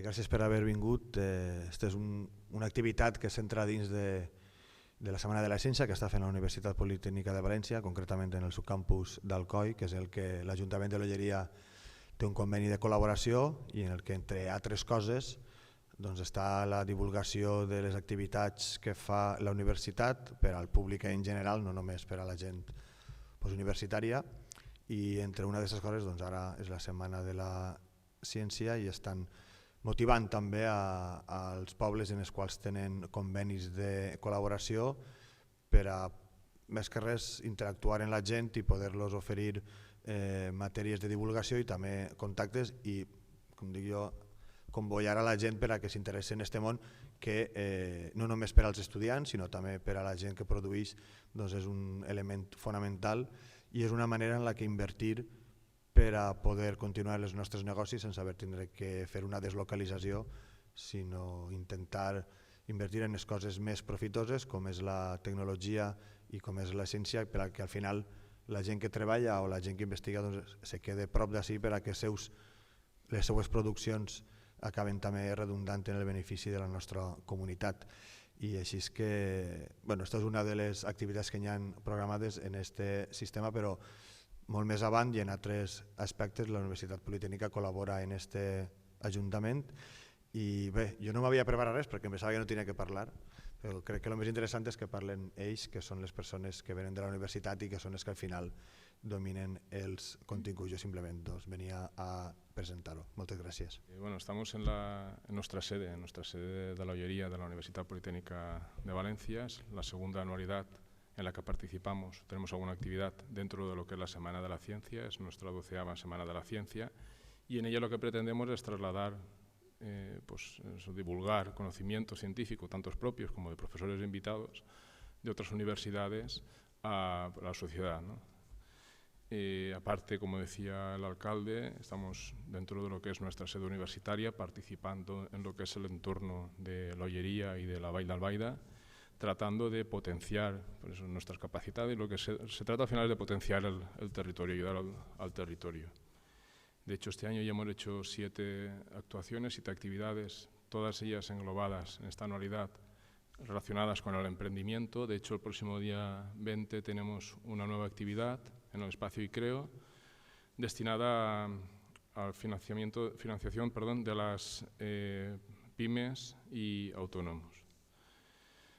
gràcies per haver vingut. Esta és una activitat que s'entra dins de la Setmana de la Ciència que està fent la Universitat Politècnica de València, concretament en el subcampus d'Alcoi, que és el que l'Ajuntament de l'Olleria té un conveni de col·laboració i en el que, entre altres coses, doncs està la divulgació de les activitats que fa la universitat per al públic en general, no només per a la gent universitària, i entre una d'aquestes coses doncs ara és la Setmana de la Ciència i estan motivant també als pobles en els quals tenen convenis de col·laboració per a, més que res, interactuar amb la gent i poder-los oferir matèries de divulgació i també contactes i, com dic jo, convoyar a la gent per a que s'interessi en aquest món que no només per als estudiants sinó també per a la gent que produeix doncs és un element fonamental i és una manera en la que invertir per a poder continuar els nostres negocis sense haver tindre que fer una deslocalització, sinó intentar invertir en les coses més profitoses com és la tecnologia i com és la ciència per a que al final la gent que treballa o la gent que investiga doncs, se quede prop d'ací per a que les seues produccions acaben també redundant en el benefici de la nostra comunitat. I així és que, bueno, aquesta és una de les activitats que hi ha programades en aquest sistema, però molt més avant i en altres aspectes la Universitat Politècnica col·labora en aquest ajuntament i bé, jo no m'havia preparat res perquè em pensava que no tenia que parlar, però crec que el més interessant és que parlen ells, que són les persones que venen de la universitat i que són les que al final dominen els continguts. Jo simplement venia a presentar-ho. Moltes gràcies. Bueno, estamos en nuestra sede de la Ollería de la Universidad Politécnica de Valencia. Es la segunda anualidad en la que participamos. Tenemos alguna actividad dentro de lo que es la Semana de la Ciencia, es nuestra 12ª Semana de la Ciencia, y en ella lo que pretendemos es trasladar, divulgar conocimiento científico, tanto propios como de profesores invitados de otras universidades a la sociedad, ¿no? Aparte, como decía el alcalde, estamos dentro de lo que es nuestra sede universitaria participando en lo que es el entorno de la Ollería y de la Vall d'Albaida, tratando de potenciar nuestras capacidades. Lo que se trata al final es de potenciar el territorio, ayudar al territorio. De hecho, este año ya hemos hecho 7 actuaciones, 7 actividades, todas ellas englobadas en esta anualidad relacionadas con el emprendimiento. De hecho, el próximo día 20 tenemos una nueva actividad en el espacio ICREO destinada a financiación de las pymes y autónomos.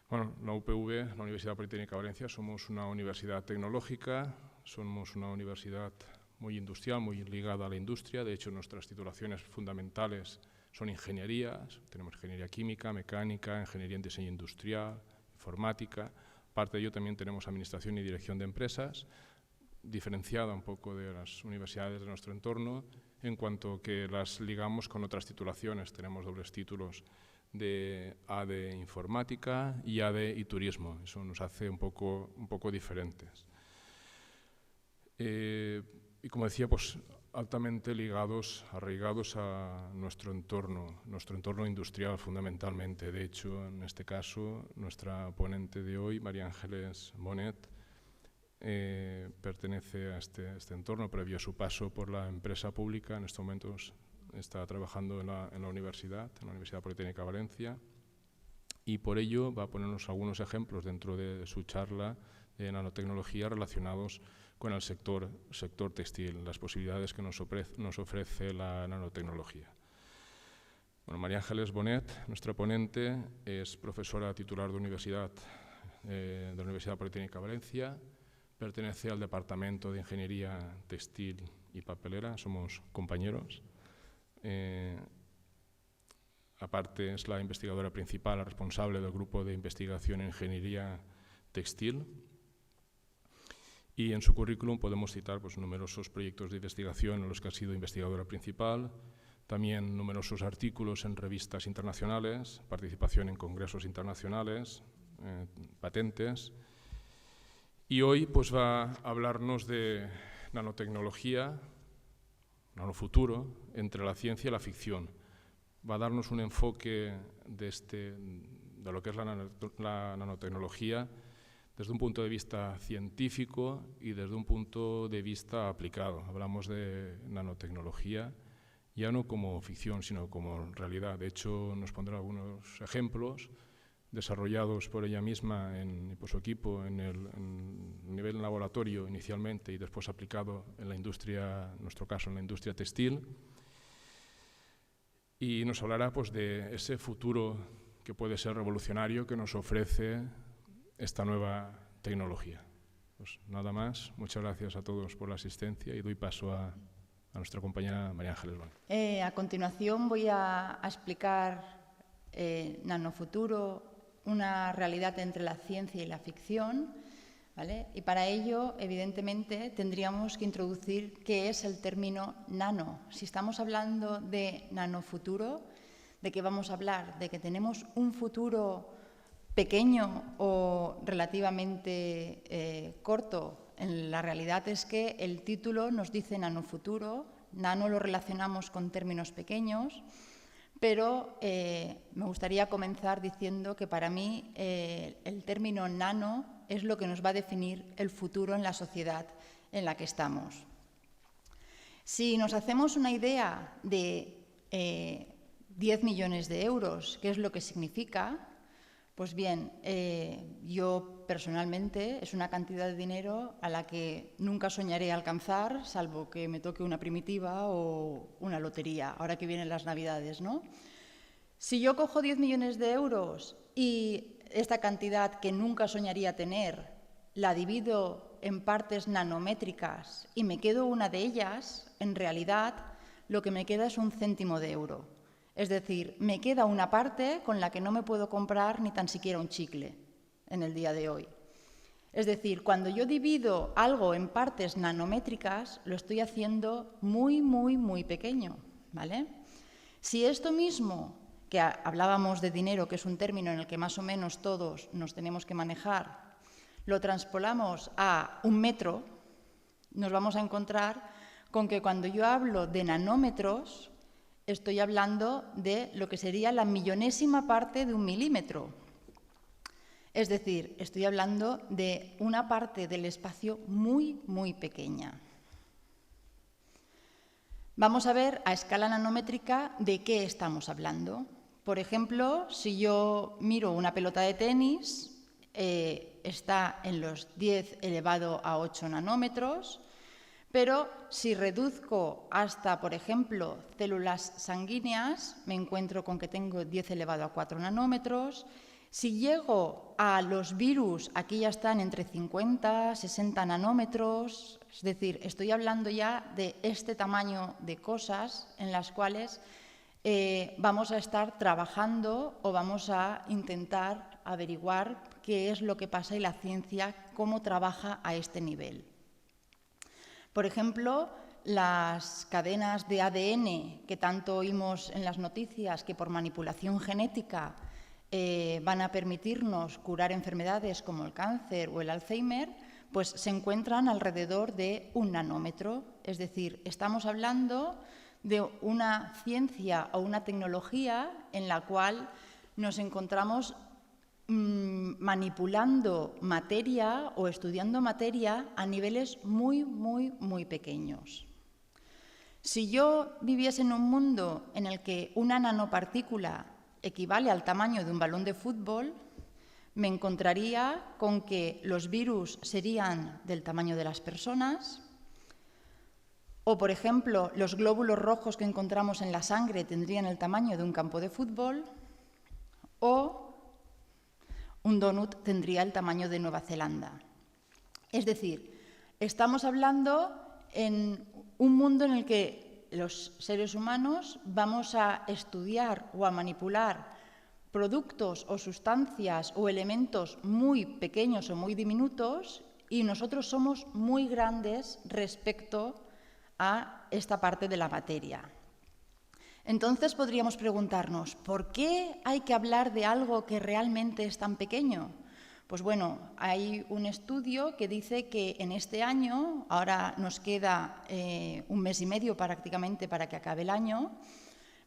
Bueno, la UPV, la Universidad Politécnica de Valencia, somos una universidad tecnológica, somos una universidad muy industrial, muy ligada a la industria. De hecho, nuestras titulaciones fundamentales son ingenierías, tenemos ingeniería química, mecánica, ingeniería en diseño industrial, informática. Aparte de ello también tenemos administración y dirección de empresas, diferenciada un poco de las universidades de nuestro entorno, en cuanto que las ligamos con otras titulaciones. Tenemos dobles títulos de AD Informática y AD y Turismo. Eso nos hace un poco diferentes. Y como decía, pues altamente arraigados a nuestro entorno industrial fundamentalmente. De hecho, en este caso, nuestra ponente de hoy, María Ángeles Bonet, pertenece a este entorno previo a su paso por la empresa pública. En estos momentos está trabajando en la Universidad Politécnica de Valencia, y por ello va a ponernos algunos ejemplos dentro de su charla de nanotecnología relacionados con el sector textil, las posibilidades que nos ofrece la nanotecnología. Bueno, María Ángeles Bonet, nuestra ponente, es profesora titular de la Universidad Politécnica de Valencia, pertenece al Departamento de Ingeniería Textil y Papelera, somos compañeros. Aparte es la investigadora principal, la responsable del grupo de investigación en ingeniería textil, y en su currículum podemos citar numerosos proyectos de investigación en los que ha sido investigadora principal, también numerosos artículos en revistas internacionales, participación en congresos internacionales, patentes, y hoy va a hablarnos de nanotecnología, nanofuturo, entre la ciencia y la ficción. Va a darnos un enfoque de lo que es la nanotecnología desde un punto de vista científico y desde un punto de vista aplicado. Hablamos de nanotecnología ya no como ficción, sino como realidad. De hecho, nos pondrá algunos ejemplos desarrollados por ella misma y por su equipo en nivel laboratorio inicialmente y después aplicado en la industria, en nuestro caso en la industria textil. Y nos hablará pues, de ese futuro que puede ser revolucionario que nos ofrece esta nueva tecnología. Pues nada más, muchas gracias a todos por la asistencia y doy paso a nuestra compañera María Ángeles Blanco. A continuación voy a explicar Nanofuturo, una realidad entre la ciencia y la ficción, ¿vale? Y para ello, evidentemente, tendríamos que introducir qué es el término nano. Si estamos hablando de nanofuturo, ¿de qué vamos a hablar? ¿De que tenemos un futuro pequeño o relativamente corto? La realidad es que el título nos dice nanofuturo, nano lo relacionamos con términos pequeños, pero me gustaría comenzar diciendo que para mí el término nano es lo que nos va a definir el futuro en la sociedad en la que estamos. Si nos hacemos una idea de 10 millones de euros, ¿qué es lo que significa? Pues bien, yo personalmente es una cantidad de dinero a la que nunca soñaré alcanzar, salvo que me toque una primitiva o una lotería, ahora que vienen las Navidades, ¿no? Si yo cojo 10 millones de euros y esta cantidad que nunca soñaría tener la divido en partes nanométricas y me quedo una de ellas, en realidad lo que me queda es 1 céntimo de euro. Es decir, me queda una parte con la que no me puedo comprar ni tan siquiera un chicle en el día de hoy. Es decir, cuando yo divido algo en partes nanométricas, lo estoy haciendo muy, muy, muy pequeño, ¿vale? Si esto mismo, que hablábamos de dinero, que es un término en el que más o menos todos nos tenemos que manejar, lo transpolamos a 1 metro, nos vamos a encontrar con que cuando yo hablo de nanómetros, estoy hablando de lo que sería la millonésima parte de 1 milímetro. Es decir, estoy hablando de una parte del espacio muy, muy pequeña. Vamos a ver a escala nanométrica de qué estamos hablando. Por ejemplo, si yo miro una pelota de tenis, está en los 10 elevado a 8 nanómetros, pero si reduzco hasta, por ejemplo, células sanguíneas, me encuentro con que tengo 10 elevado a 4 nanómetros. Si llego a los virus, aquí ya están entre 50 y 60 nanómetros, es decir, estoy hablando ya de este tamaño de cosas en las cuales vamos a estar trabajando o vamos a intentar averiguar qué es lo que pasa y la ciencia cómo trabaja a este nivel. Por ejemplo, las cadenas de ADN que tanto oímos en las noticias que por manipulación genética van a permitirnos curar enfermedades como el cáncer o el Alzheimer, pues se encuentran alrededor de 1 nanómetro. Es decir, estamos hablando de una ciencia o una tecnología en la cual nos encontramos manipulando materia o estudiando materia a niveles muy, muy, muy pequeños. Si yo viviese en un mundo en el que una nanopartícula equivale al tamaño de un balón de fútbol, me encontraría con que los virus serían del tamaño de las personas, o, por ejemplo, los glóbulos rojos que encontramos en la sangre tendrían el tamaño de un campo de fútbol, o un donut tendría el tamaño de Nueva Zelanda. Es decir, estamos hablando en un mundo en el que los seres humanos vamos a estudiar o a manipular productos o sustancias o elementos muy pequeños o muy diminutos y nosotros somos muy grandes respecto a esta parte de la materia. Entonces podríamos preguntarnos, ¿por qué hay que hablar de algo que realmente es tan pequeño? Pues bueno, hay un estudio que dice que en este año, ahora nos queda 1 mes y medio prácticamente para que acabe el año,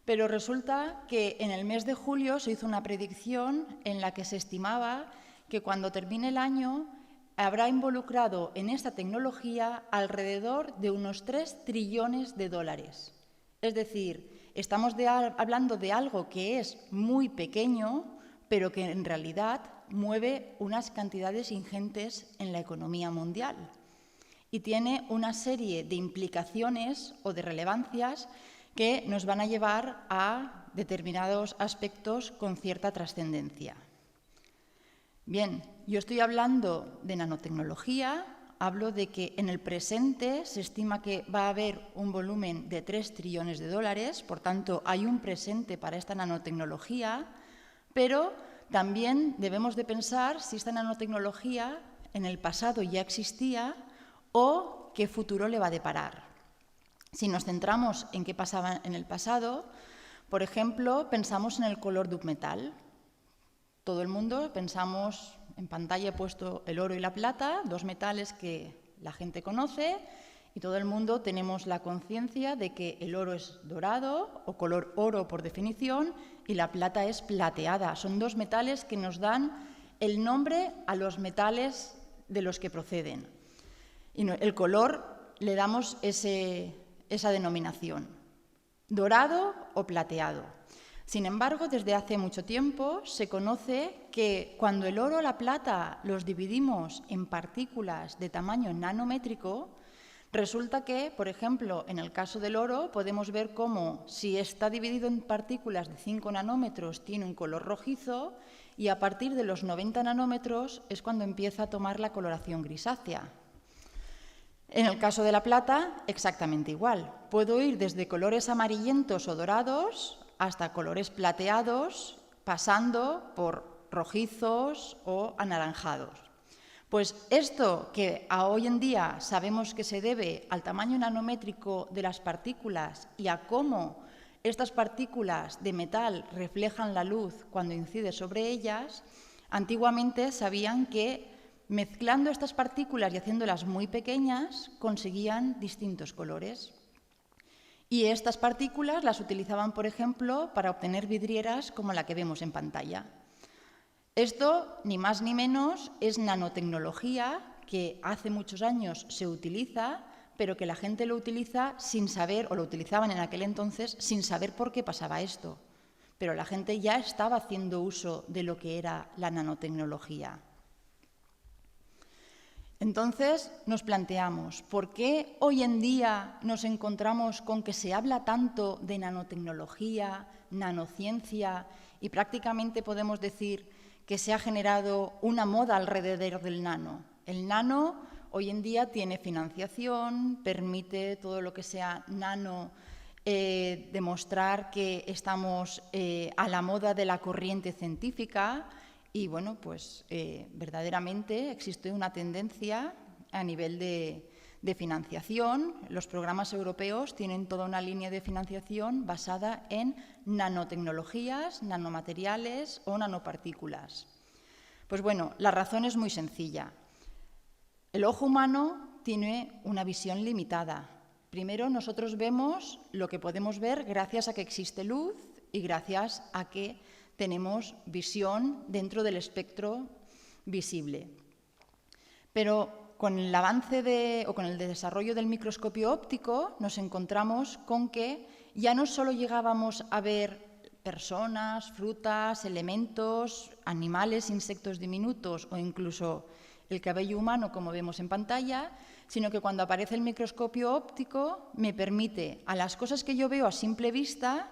pero resulta que en el mes de julio se hizo una predicción en la que se estimaba que cuando termine el año habrá involucrado en esta tecnología alrededor de unos 3 trillones de dólares. Es decir, estamos hablando de algo que es muy pequeño, pero que en realidad mueve unas cantidades ingentes en la economía mundial y tiene una serie de implicaciones o de relevancias que nos van a llevar a determinados aspectos con cierta trascendencia. Bien, yo estoy hablando de nanotecnología, hablo de que en el presente se estima que va a haber un volumen de 3 trillones de dólares, por tanto hay un presente para esta nanotecnología, pero también debemos de pensar si esta nanotecnología en el pasado ya existía o qué futuro le va a deparar. Si nos centramos en qué pasaba en el pasado, por ejemplo, pensamos en el color de un metal. Todo el mundo pensamos, en pantalla he puesto el oro y la plata, 2 metales que la gente conoce, y todo el mundo tenemos la conciencia de que el oro es dorado o color oro por definición y la plata es plateada. Son 2 metales que nos dan el nombre a los metales de los que proceden. Y el color le damos esa denominación, dorado o plateado. Sin embargo, desde hace mucho tiempo se conoce que cuando el oro o la plata los dividimos en partículas de tamaño nanométrico, resulta que, por ejemplo, en el caso del oro podemos ver cómo si está dividido en partículas de 5 nanómetros tiene un color rojizo y a partir de los 90 nanómetros es cuando empieza a tomar la coloración grisácea. En el caso de la plata, exactamente igual. Puedo ir desde colores amarillentos o dorados hasta colores plateados, pasando por rojizos o anaranjados. Pues esto que hoy en día sabemos que se debe al tamaño nanométrico de las partículas y a cómo estas partículas de metal reflejan la luz cuando incide sobre ellas, antiguamente sabían que mezclando estas partículas y haciéndolas muy pequeñas conseguían distintos colores. Y estas partículas las utilizaban, por ejemplo, para obtener vidrieras como la que vemos en pantalla. Esto, ni más ni menos, es nanotecnología que hace muchos años se utiliza, pero que la gente lo utiliza sin saber, o lo utilizaban en aquel entonces, sin saber por qué pasaba esto. Pero la gente ya estaba haciendo uso de lo que era la nanotecnología. Entonces nos planteamos, ¿por qué hoy en día nos encontramos con que se habla tanto de nanotecnología, nanociencia y prácticamente podemos decir que se ha generado una moda alrededor del nano? El nano hoy en día tiene financiación, permite todo lo que sea nano, demostrar que estamos a la moda de la corriente científica. Y bueno, pues verdaderamente existe una tendencia a nivel de financiación. Los programas europeos tienen toda una línea de financiación basada en nanotecnologías, nanomateriales o nanopartículas. Pues bueno, la razón es muy sencilla. El ojo humano tiene una visión limitada. Primero, nosotros vemos lo que podemos ver gracias a que existe luz y gracias a que tenemos visión dentro del espectro visible. Pero con el avance con el desarrollo del microscopio óptico nos encontramos con que ya no solo llegábamos a ver personas, frutas, elementos, animales, insectos diminutos o incluso el cabello humano como vemos en pantalla, sino que cuando aparece el microscopio óptico me permite a las cosas que yo veo a simple vista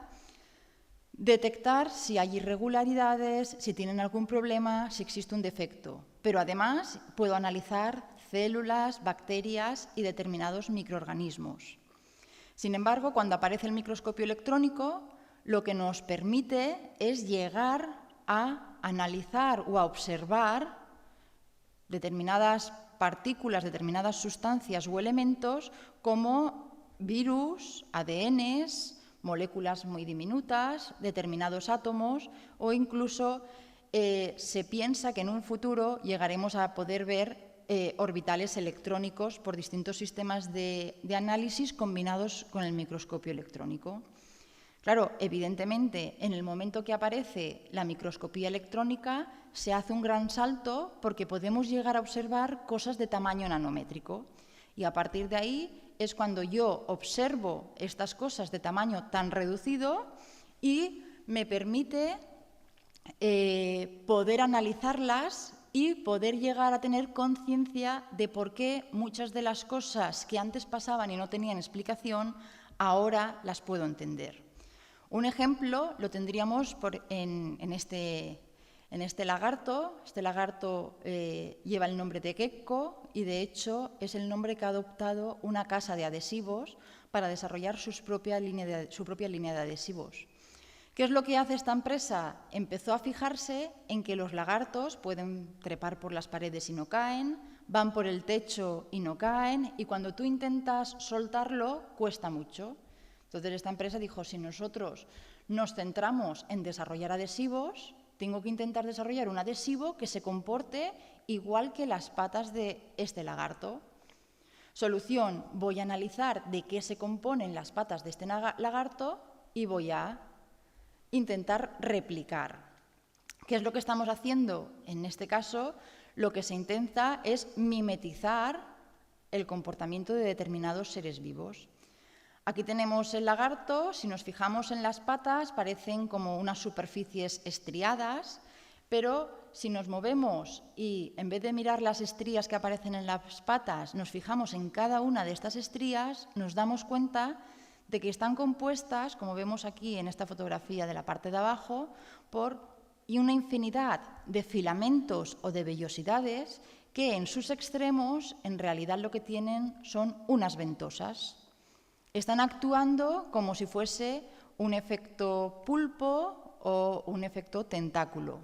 detectar si hay irregularidades, si tienen algún problema, si existe un defecto. Pero además puedo analizar células, bacterias y determinados microorganismos. Sin embargo, cuando aparece el microscopio electrónico, lo que nos permite es llegar a analizar o a observar determinadas partículas, determinadas sustancias o elementos como virus, ADNs, moléculas muy diminutas, determinados átomos o incluso se piensa que en un futuro llegaremos a poder ver orbitales electrónicos por distintos sistemas de análisis combinados con el microscopio electrónico. Claro, evidentemente, en el momento que aparece la microscopía electrónica se hace un gran salto porque podemos llegar a observar cosas de tamaño nanométrico y a partir de ahí es cuando yo observo estas cosas de tamaño tan reducido y me permite poder analizarlas y poder llegar a tener conciencia de por qué muchas de las cosas que antes pasaban y no tenían explicación, ahora las puedo entender. Un ejemplo lo tendríamos en este lagarto. Este lagarto lleva el nombre de gecko y, de hecho, es el nombre que ha adoptado una casa de adhesivos para desarrollar su propia línea de adhesivos. ¿Qué es lo que hace esta empresa? Empezó a fijarse en que los lagartos pueden trepar por las paredes y no caen, van por el techo y no caen, y cuando tú intentas soltarlo, cuesta mucho. Entonces esta empresa dijo, si nosotros nos centramos en desarrollar adhesivos, tengo que intentar desarrollar un adhesivo que se comporte igual que las patas de este lagarto. Solución, voy a analizar de qué se componen las patas de este lagarto y voy a intentar replicar. ¿Qué es lo que estamos haciendo? En este caso, lo que se intenta es mimetizar el comportamiento de determinados seres vivos. Aquí tenemos el lagarto. Si nos fijamos en las patas, parecen como unas superficies estriadas, pero si nos movemos y en vez de mirar las estrías que aparecen en las patas, nos fijamos en cada una de estas estrías, nos damos cuenta de que están compuestas, como vemos aquí en esta fotografía de la parte de abajo, por una infinidad de filamentos o de vellosidades que en sus extremos en realidad lo que tienen son unas ventosas. Están actuando como si fuese un efecto pulpo o un efecto tentáculo,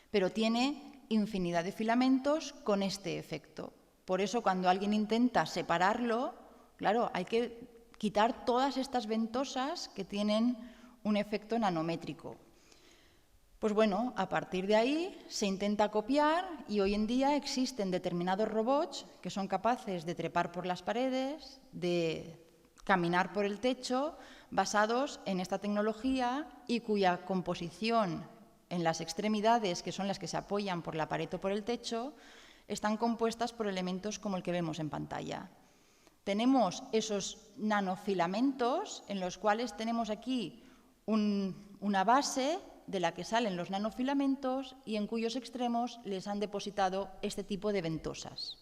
pero tiene infinidad de filamentos con este efecto. Por eso cuando alguien intenta separarlo, claro, hay que quitar todas estas ventosas que tienen un efecto nanométrico. Pues bueno, a partir de ahí se intenta copiar y hoy en día existen determinados robots que son capaces de trepar por las paredes, de caminar por el techo, basados en esta tecnología y cuya composición en las extremidades, que son las que se apoyan por la pared o por el techo, están compuestas por elementos como el que vemos en pantalla. Tenemos esos nanofilamentos en los cuales tenemos aquí una base de la que salen los nanofilamentos y en cuyos extremos les han depositado este tipo de ventosas.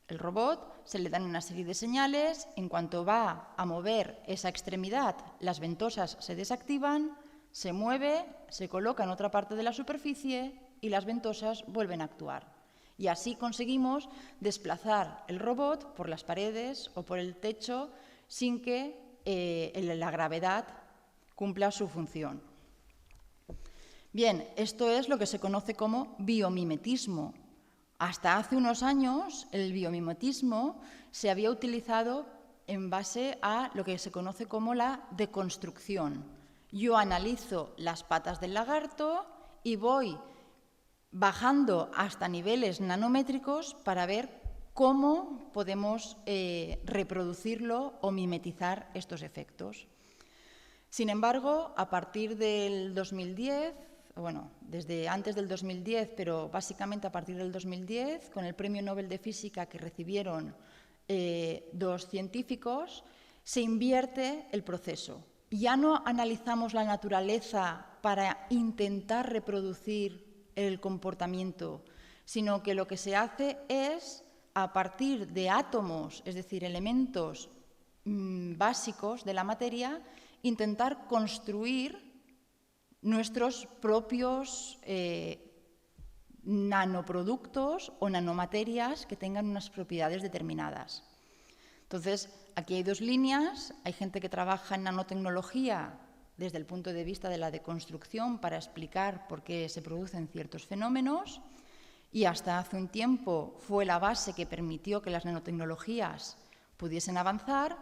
El robot se le dan una serie de señales, en cuanto va a mover esa extremidad, las ventosas se desactivan, se mueve, se coloca en otra parte de la superficie y las ventosas vuelven a actuar. Y así conseguimos desplazar el robot por las paredes o por el techo sin que la gravedad cumpla su función. Bien, esto es lo que se conoce como biomimetismo. Hasta hace unos años el biomimetismo se había utilizado en base a lo que se conoce como la deconstrucción. Yo analizo las patas del lagarto y voy bajando hasta niveles nanométricos para ver cómo podemos reproducirlo o mimetizar estos efectos. Sin embargo, a partir del 2010, bueno, desde antes del 2010, pero básicamente a partir del 2010, con el Premio Nobel de Física que recibieron dos científicos, se invierte el proceso. Ya no analizamos la naturaleza para intentar reproducir el comportamiento, sino que lo que se hace es, a partir de átomos, es decir, elementos básicos de la materia, intentar construir nuestros propios nanoproductos o nanomaterias que tengan unas propiedades determinadas. Entonces, aquí hay dos líneas. Hay gente que trabaja en nanotecnología desde el punto de vista de la deconstrucción para explicar por qué se producen ciertos fenómenos, y hasta hace un tiempo fue la base que permitió que las nanotecnologías pudiesen avanzar,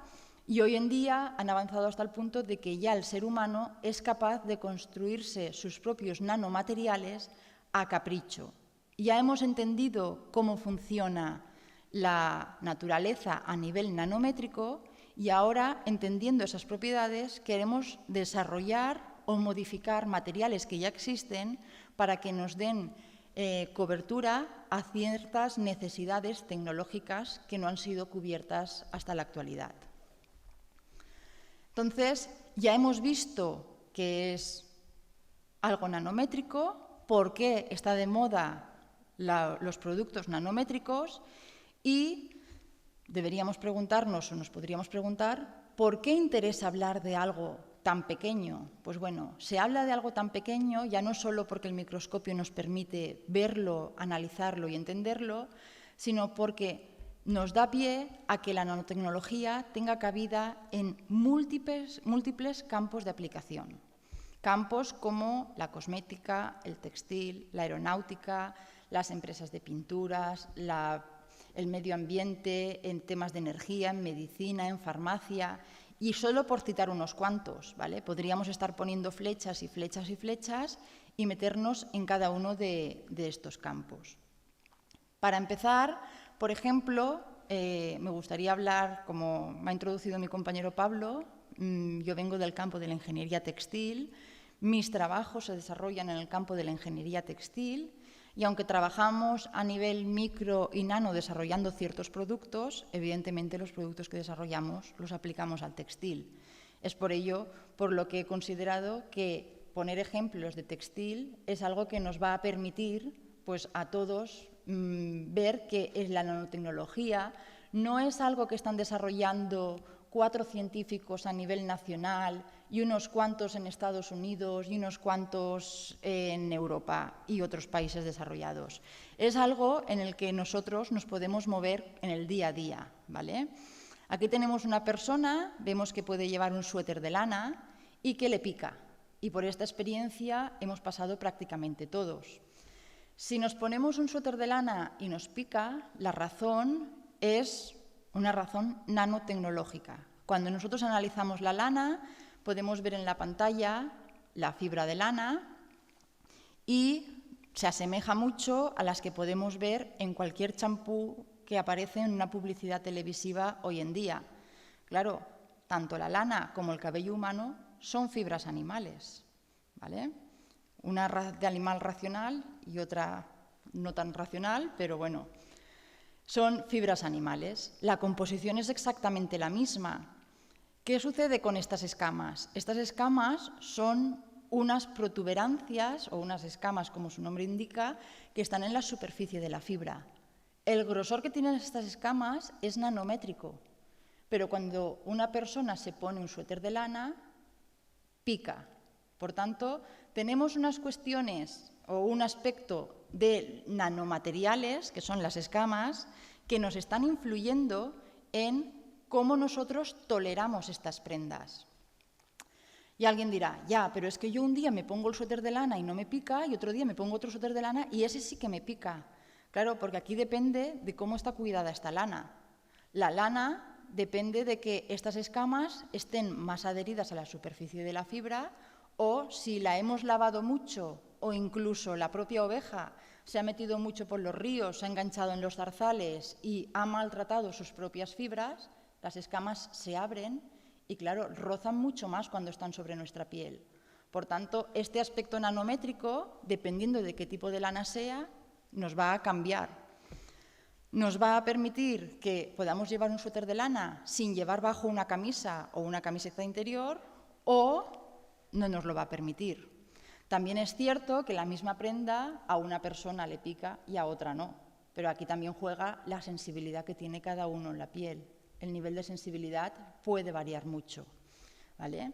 y hoy en día han avanzado hasta el punto de que ya el ser humano es capaz de construirse sus propios nanomateriales a capricho. Ya hemos entendido cómo funciona la naturaleza a nivel nanométrico y ahora, entendiendo esas propiedades, queremos desarrollar o modificar materiales que ya existen para que nos den cobertura a ciertas necesidades tecnológicas que no han sido cubiertas hasta la actualidad. Entonces, ya hemos visto que es algo nanométrico, por qué está de moda los productos nanométricos y deberíamos preguntarnos o nos podríamos preguntar ¿por qué interesa hablar de algo tan pequeño? Pues bueno, se habla de algo tan pequeño ya no solo porque el microscopio nos permite verlo, analizarlo y entenderlo, sino porque nos da pie a que la nanotecnología tenga cabida en múltiples campos de aplicación. Campos como la cosmética, el textil, la aeronáutica, las empresas de pinturas, el medio ambiente, en temas de energía, en medicina, en farmacia, y solo por citar unos cuantos, ¿vale? Podríamos estar poniendo flechas y flechas y flechas y meternos en cada uno de estos campos. Para empezar, por ejemplo, me gustaría hablar, como me ha introducido mi compañero Pablo, yo vengo del campo de la ingeniería textil, mis trabajos se desarrollan en el campo de la ingeniería textil y aunque trabajamos a nivel micro y nano desarrollando ciertos productos, evidentemente los productos que desarrollamos los aplicamos al textil. Es por ello por lo que he considerado que poner ejemplos de textil es algo que nos va a permitir pues, a todos ver que la nanotecnología no es algo que están desarrollando 4 científicos a nivel nacional y unos cuantos en Estados Unidos y unos cuantos en Europa y otros países desarrollados. Es algo en el que nosotros nos podemos mover en el día a día, ¿vale? Aquí tenemos una persona, vemos que puede llevar un suéter de lana y que le pica. Y por esta experiencia hemos pasado prácticamente todos. Si nos ponemos un suéter de lana y nos pica, la razón es una razón nanotecnológica. Cuando nosotros analizamos la lana, podemos ver en la pantalla la fibra de lana y se asemeja mucho a las que podemos ver en cualquier champú que aparece en una publicidad televisiva hoy en día. Claro, tanto la lana como el cabello humano son fibras animales, ¿vale? Una de animal racional y otra no tan racional, pero bueno, son fibras animales. La composición es exactamente la misma. ¿Qué sucede con estas escamas? Estas escamas son unas protuberancias o unas escamas, como su nombre indica, que están en la superficie de la fibra. El grosor que tienen estas escamas es nanométrico, pero cuando una persona se pone un suéter de lana, pica. Por tanto, tenemos unas cuestiones o un aspecto de nanomateriales, que son las escamas, que nos están influyendo en cómo nosotros toleramos estas prendas. Y alguien dirá, ya, pero es que yo un día me pongo el suéter de lana y no me pica, y otro día me pongo otro suéter de lana y ese sí que me pica. Claro, porque aquí depende de cómo está cuidada esta lana. La lana depende de que estas escamas estén más adheridas a la superficie de la fibra o si la hemos lavado mucho o incluso la propia oveja se ha metido mucho por los ríos, se ha enganchado en los zarzales y ha maltratado sus propias fibras, las escamas se abren y, claro, rozan mucho más cuando están sobre nuestra piel. Por tanto, este aspecto nanométrico, dependiendo de qué tipo de lana sea, nos va a cambiar. Nos va a permitir que podamos llevar un suéter de lana sin llevar bajo una camisa o una camiseta interior o no nos lo va a permitir. También es cierto que la misma prenda a una persona le pica y a otra no, pero aquí también juega la sensibilidad que tiene cada uno en la piel. El nivel de sensibilidad puede variar mucho, ¿vale?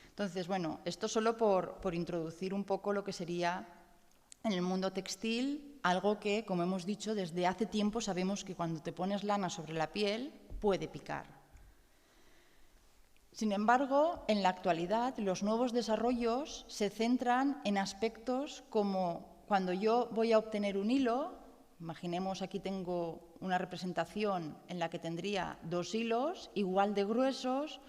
Entonces, bueno, esto solo por introducir un poco lo que sería en el mundo textil, algo que, como hemos dicho, desde hace tiempo sabemos que cuando te pones lana sobre la piel puede picar. Sin embargo, en la actualidad, los nuevos desarrollos se centran en aspectos como cuando yo voy a obtener un hilo, imaginemos aquí tengo una representación en la que tendría 2 hilos igual de gruesos,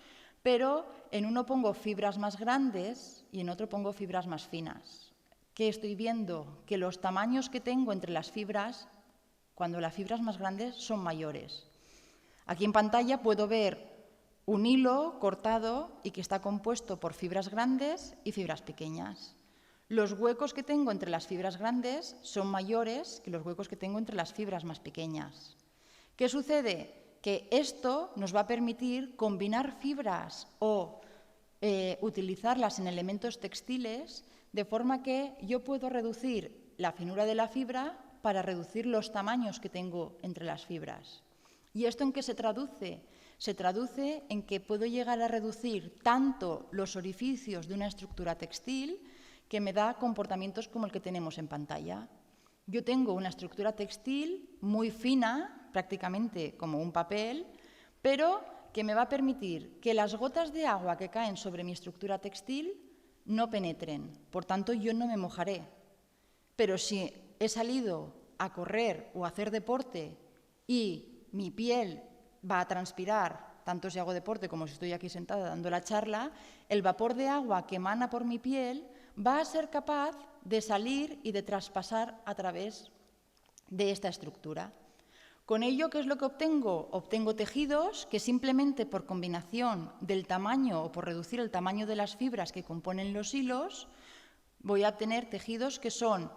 pero en uno pongo fibras más grandes y en otro pongo fibras más finas. ¿Qué estoy viendo? Que los tamaños que tengo entre las fibras, cuando las fibras más grandes son mayores. Aquí en pantalla puedo ver un hilo cortado y que está compuesto por fibras grandes y fibras pequeñas. Los huecos que tengo entre las fibras grandes son mayores que los huecos que tengo entre las fibras más pequeñas. ¿Qué sucede? Que esto nos va a permitir combinar fibras o utilizarlas en elementos textiles de forma que yo puedo reducir la finura de la fibra para reducir los tamaños que tengo entre las fibras. ¿Y esto en qué se traduce? Se traduce en que puedo llegar a reducir tanto los orificios de una estructura textil que me da comportamientos como el que tenemos en pantalla. Yo tengo una estructura textil muy fina, prácticamente como un papel, pero que me va a permitir que las gotas de agua que caen sobre mi estructura textil no penetren. Por tanto, yo no me mojaré. Pero si he salido a correr o a hacer deporte y mi piel va a transpirar, tanto si hago deporte como si estoy aquí sentada dando la charla, el vapor de agua que emana por mi piel va a ser capaz de salir y de traspasar a través de esta estructura. Con ello, ¿qué es lo que obtengo? Obtengo tejidos que simplemente por combinación del tamaño o por reducir el tamaño de las fibras que componen los hilos, voy a obtener tejidos que son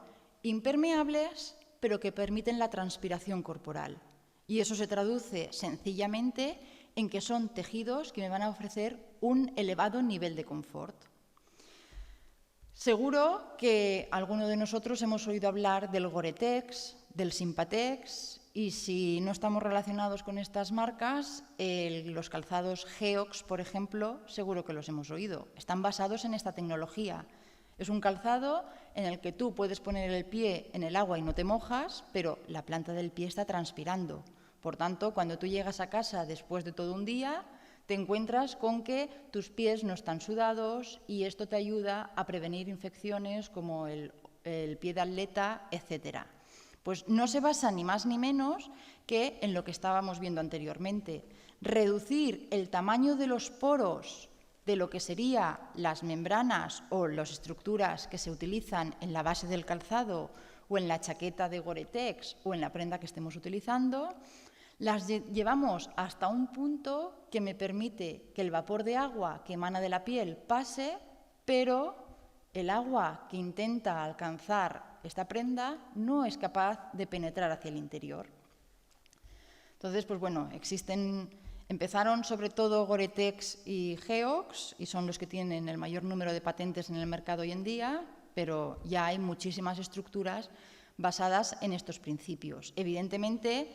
impermeables, pero que permiten la transpiración corporal. Y eso se traduce sencillamente en que son tejidos que me van a ofrecer un elevado nivel de confort. Seguro que alguno de nosotros hemos oído hablar del Gore-Tex, del Sympatex, y si no estamos relacionados con estas marcas, los calzados Geox, por ejemplo, seguro que los hemos oído. Están basados en esta tecnología. Es un calzado en el que tú puedes poner el pie en el agua y no te mojas, pero la planta del pie está transpirando. Por tanto, cuando tú llegas a casa después de todo un día, te encuentras con que tus pies no están sudados y esto te ayuda a prevenir infecciones como el pie de atleta, etc. Pues no se basa ni más ni menos que en lo que estábamos viendo anteriormente. Reducir el tamaño de los poros de lo que serían las membranas o las estructuras que se utilizan en la base del calzado o en la chaqueta de Gore-Tex o en la prenda que estemos utilizando, las llevamos hasta un punto que me permite que el vapor de agua que emana de la piel pase, pero el agua que intenta alcanzar esta prenda no es capaz de penetrar hacia el interior. Entonces, pues bueno, empezaron sobre todo Gore-Tex y Geox, y son los que tienen el mayor número de patentes en el mercado hoy en día, pero ya hay muchísimas estructuras basadas en estos principios. Evidentemente,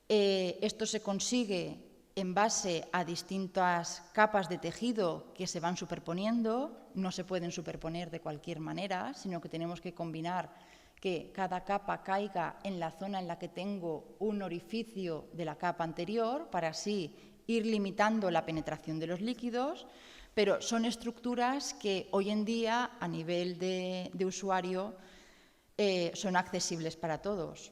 esto se consigue en base a distintas capas de tejido que se van superponiendo, no se pueden superponer de cualquier manera, sino que tenemos que combinar que cada capa caiga en la zona en la que tengo un orificio de la capa anterior para así ir limitando la penetración de los líquidos, pero son estructuras que hoy en día a nivel de usuario son accesibles para todos.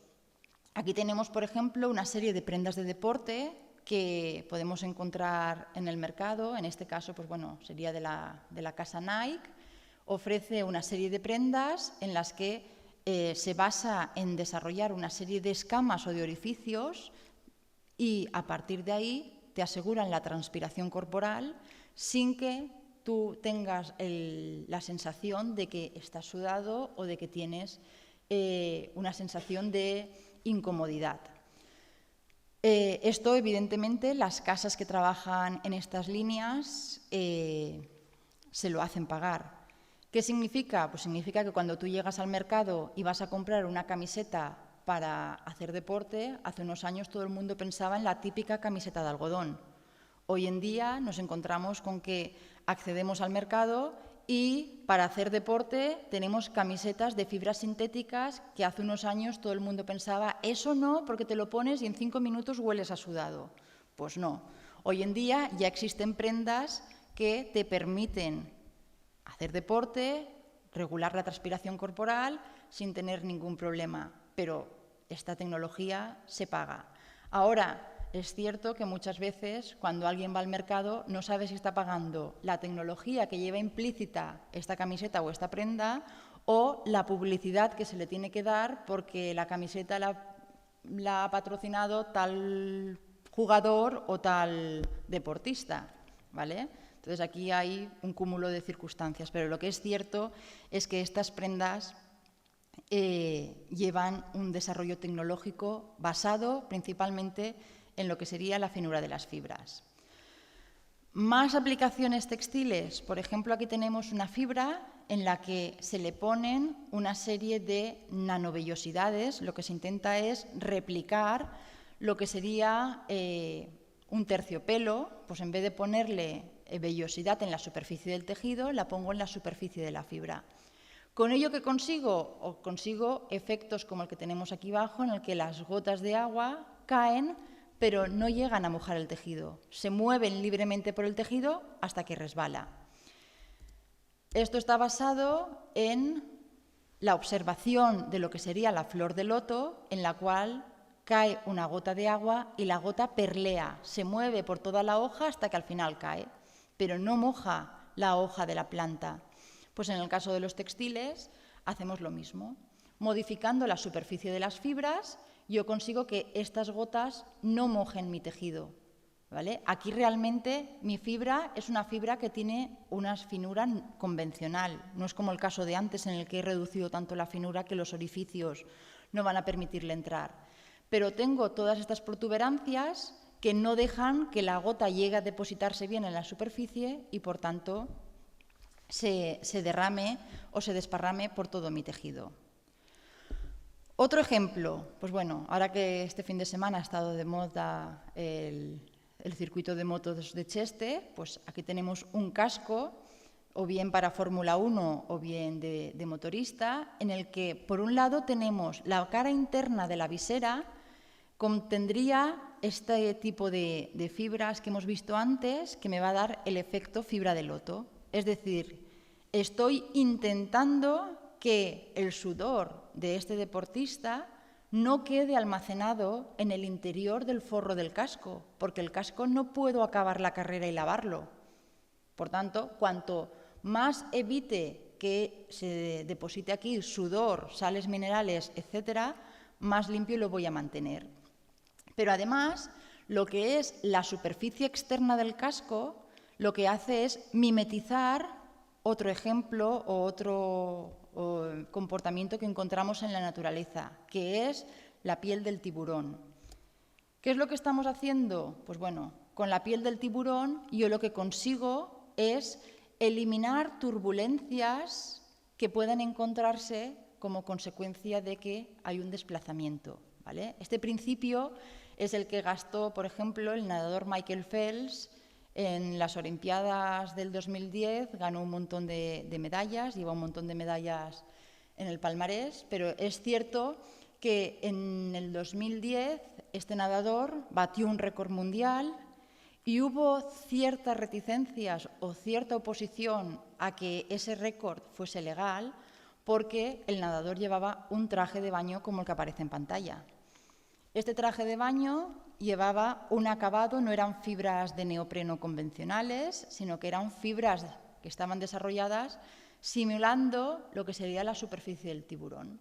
Aquí tenemos, por ejemplo, una serie de prendas de deporte que podemos encontrar en el mercado. En este caso, pues bueno, sería de la casa Nike. Ofrece una serie de prendas en las que se basa en desarrollar una serie de escamas o de orificios y a partir de ahí te aseguran la transpiración corporal sin que tú tengas la sensación de que estás sudado o de que tienes una sensación de incomodidad. Esto, evidentemente, las casas que trabajan en estas líneas se lo hacen pagar. ¿Qué significa? Pues significa que cuando tú llegas al mercado y vas a comprar una camiseta para hacer deporte, hace unos años todo el mundo pensaba en la típica camiseta de algodón. Hoy en día nos encontramos con que accedemos al mercado y para hacer deporte tenemos camisetas de fibras sintéticas que hace unos años todo el mundo pensaba, eso no, porque te lo pones y en 5 minutos hueles a sudado. Pues no. Hoy en día ya existen prendas que te permiten hacer deporte, regular la transpiración corporal sin tener ningún problema, pero esta tecnología se paga. Ahora, es cierto que muchas veces cuando alguien va al mercado no sabe si está pagando la tecnología que lleva implícita esta camiseta o esta prenda o la publicidad que se le tiene que dar porque la camiseta la ha patrocinado tal jugador o tal deportista, ¿vale? Entonces, aquí hay un cúmulo de circunstancias, pero lo que es cierto es que estas prendas llevan un desarrollo tecnológico basado principalmente en lo que sería la finura de las fibras. Más aplicaciones textiles. Por ejemplo, aquí tenemos una fibra en la que se le ponen una serie de nanovellosidades. Lo que se intenta es replicar lo que sería un terciopelo. Pues en vez de ponerle vellosidad en la superficie del tejido, la pongo en la superficie de la fibra. ¿Con ello qué consigo? Consigo efectos como el que tenemos aquí abajo, en el que las gotas de agua caen, pero no llegan a mojar el tejido. Se mueven libremente por el tejido hasta que resbala. Esto está basado en la observación de lo que sería la flor de loto, en la cual cae una gota de agua y la gota perlea, se mueve por toda la hoja hasta que al final cae, pero no moja la hoja de la planta. Pues en el caso de los textiles hacemos lo mismo. Modificando la superficie de las fibras, yo consigo que estas gotas no mojen mi tejido, ¿vale? Aquí realmente mi fibra es una fibra que tiene una finura convencional. No es como el caso de antes, en el que he reducido tanto la finura que los orificios no van a permitirle entrar. Pero tengo todas estas protuberancias que no dejan que la gota llegue a depositarse bien en la superficie y, por tanto, se derrame o se desparrame por todo mi tejido. Otro ejemplo, pues bueno, ahora que este fin de semana ha estado de moda el circuito de motos de Cheste, pues aquí tenemos un casco, o bien para Fórmula 1 o bien de motorista, en el que por un lado tenemos la cara interna de la visera, contendría este tipo de fibras que hemos visto antes, que me va a dar el efecto fibra de loto. Es decir, estoy intentando que el sudor de este deportista no quede almacenado en el interior del forro del casco, porque el casco no puedo acabar la carrera y lavarlo. Por tanto, cuanto más evite que se deposite aquí sudor, sales minerales, etcétera, más limpio lo voy a mantener. Pero además, lo que es la superficie externa del casco, lo que hace es mimetizar otro ejemplo o otro comportamiento que encontramos en la naturaleza, que es la piel del tiburón. ¿Qué es lo que estamos haciendo? Pues bueno, con la piel del tiburón yo lo que consigo es eliminar turbulencias que puedan encontrarse como consecuencia de que hay un desplazamiento, ¿vale? Este principio es el que gastó, por ejemplo, el nadador Michael Phelps en las Olimpiadas del 2010, ganó un montón de medallas, lleva un montón de medallas en el palmarés, pero es cierto que en el 2010 este nadador batió un récord mundial y hubo ciertas reticencias o cierta oposición a que ese récord fuese legal porque el nadador llevaba un traje de baño como el que aparece en pantalla. Este traje de baño llevaba un acabado, no eran fibras de neopreno convencionales, sino que eran fibras que estaban desarrolladas simulando lo que sería la superficie del tiburón.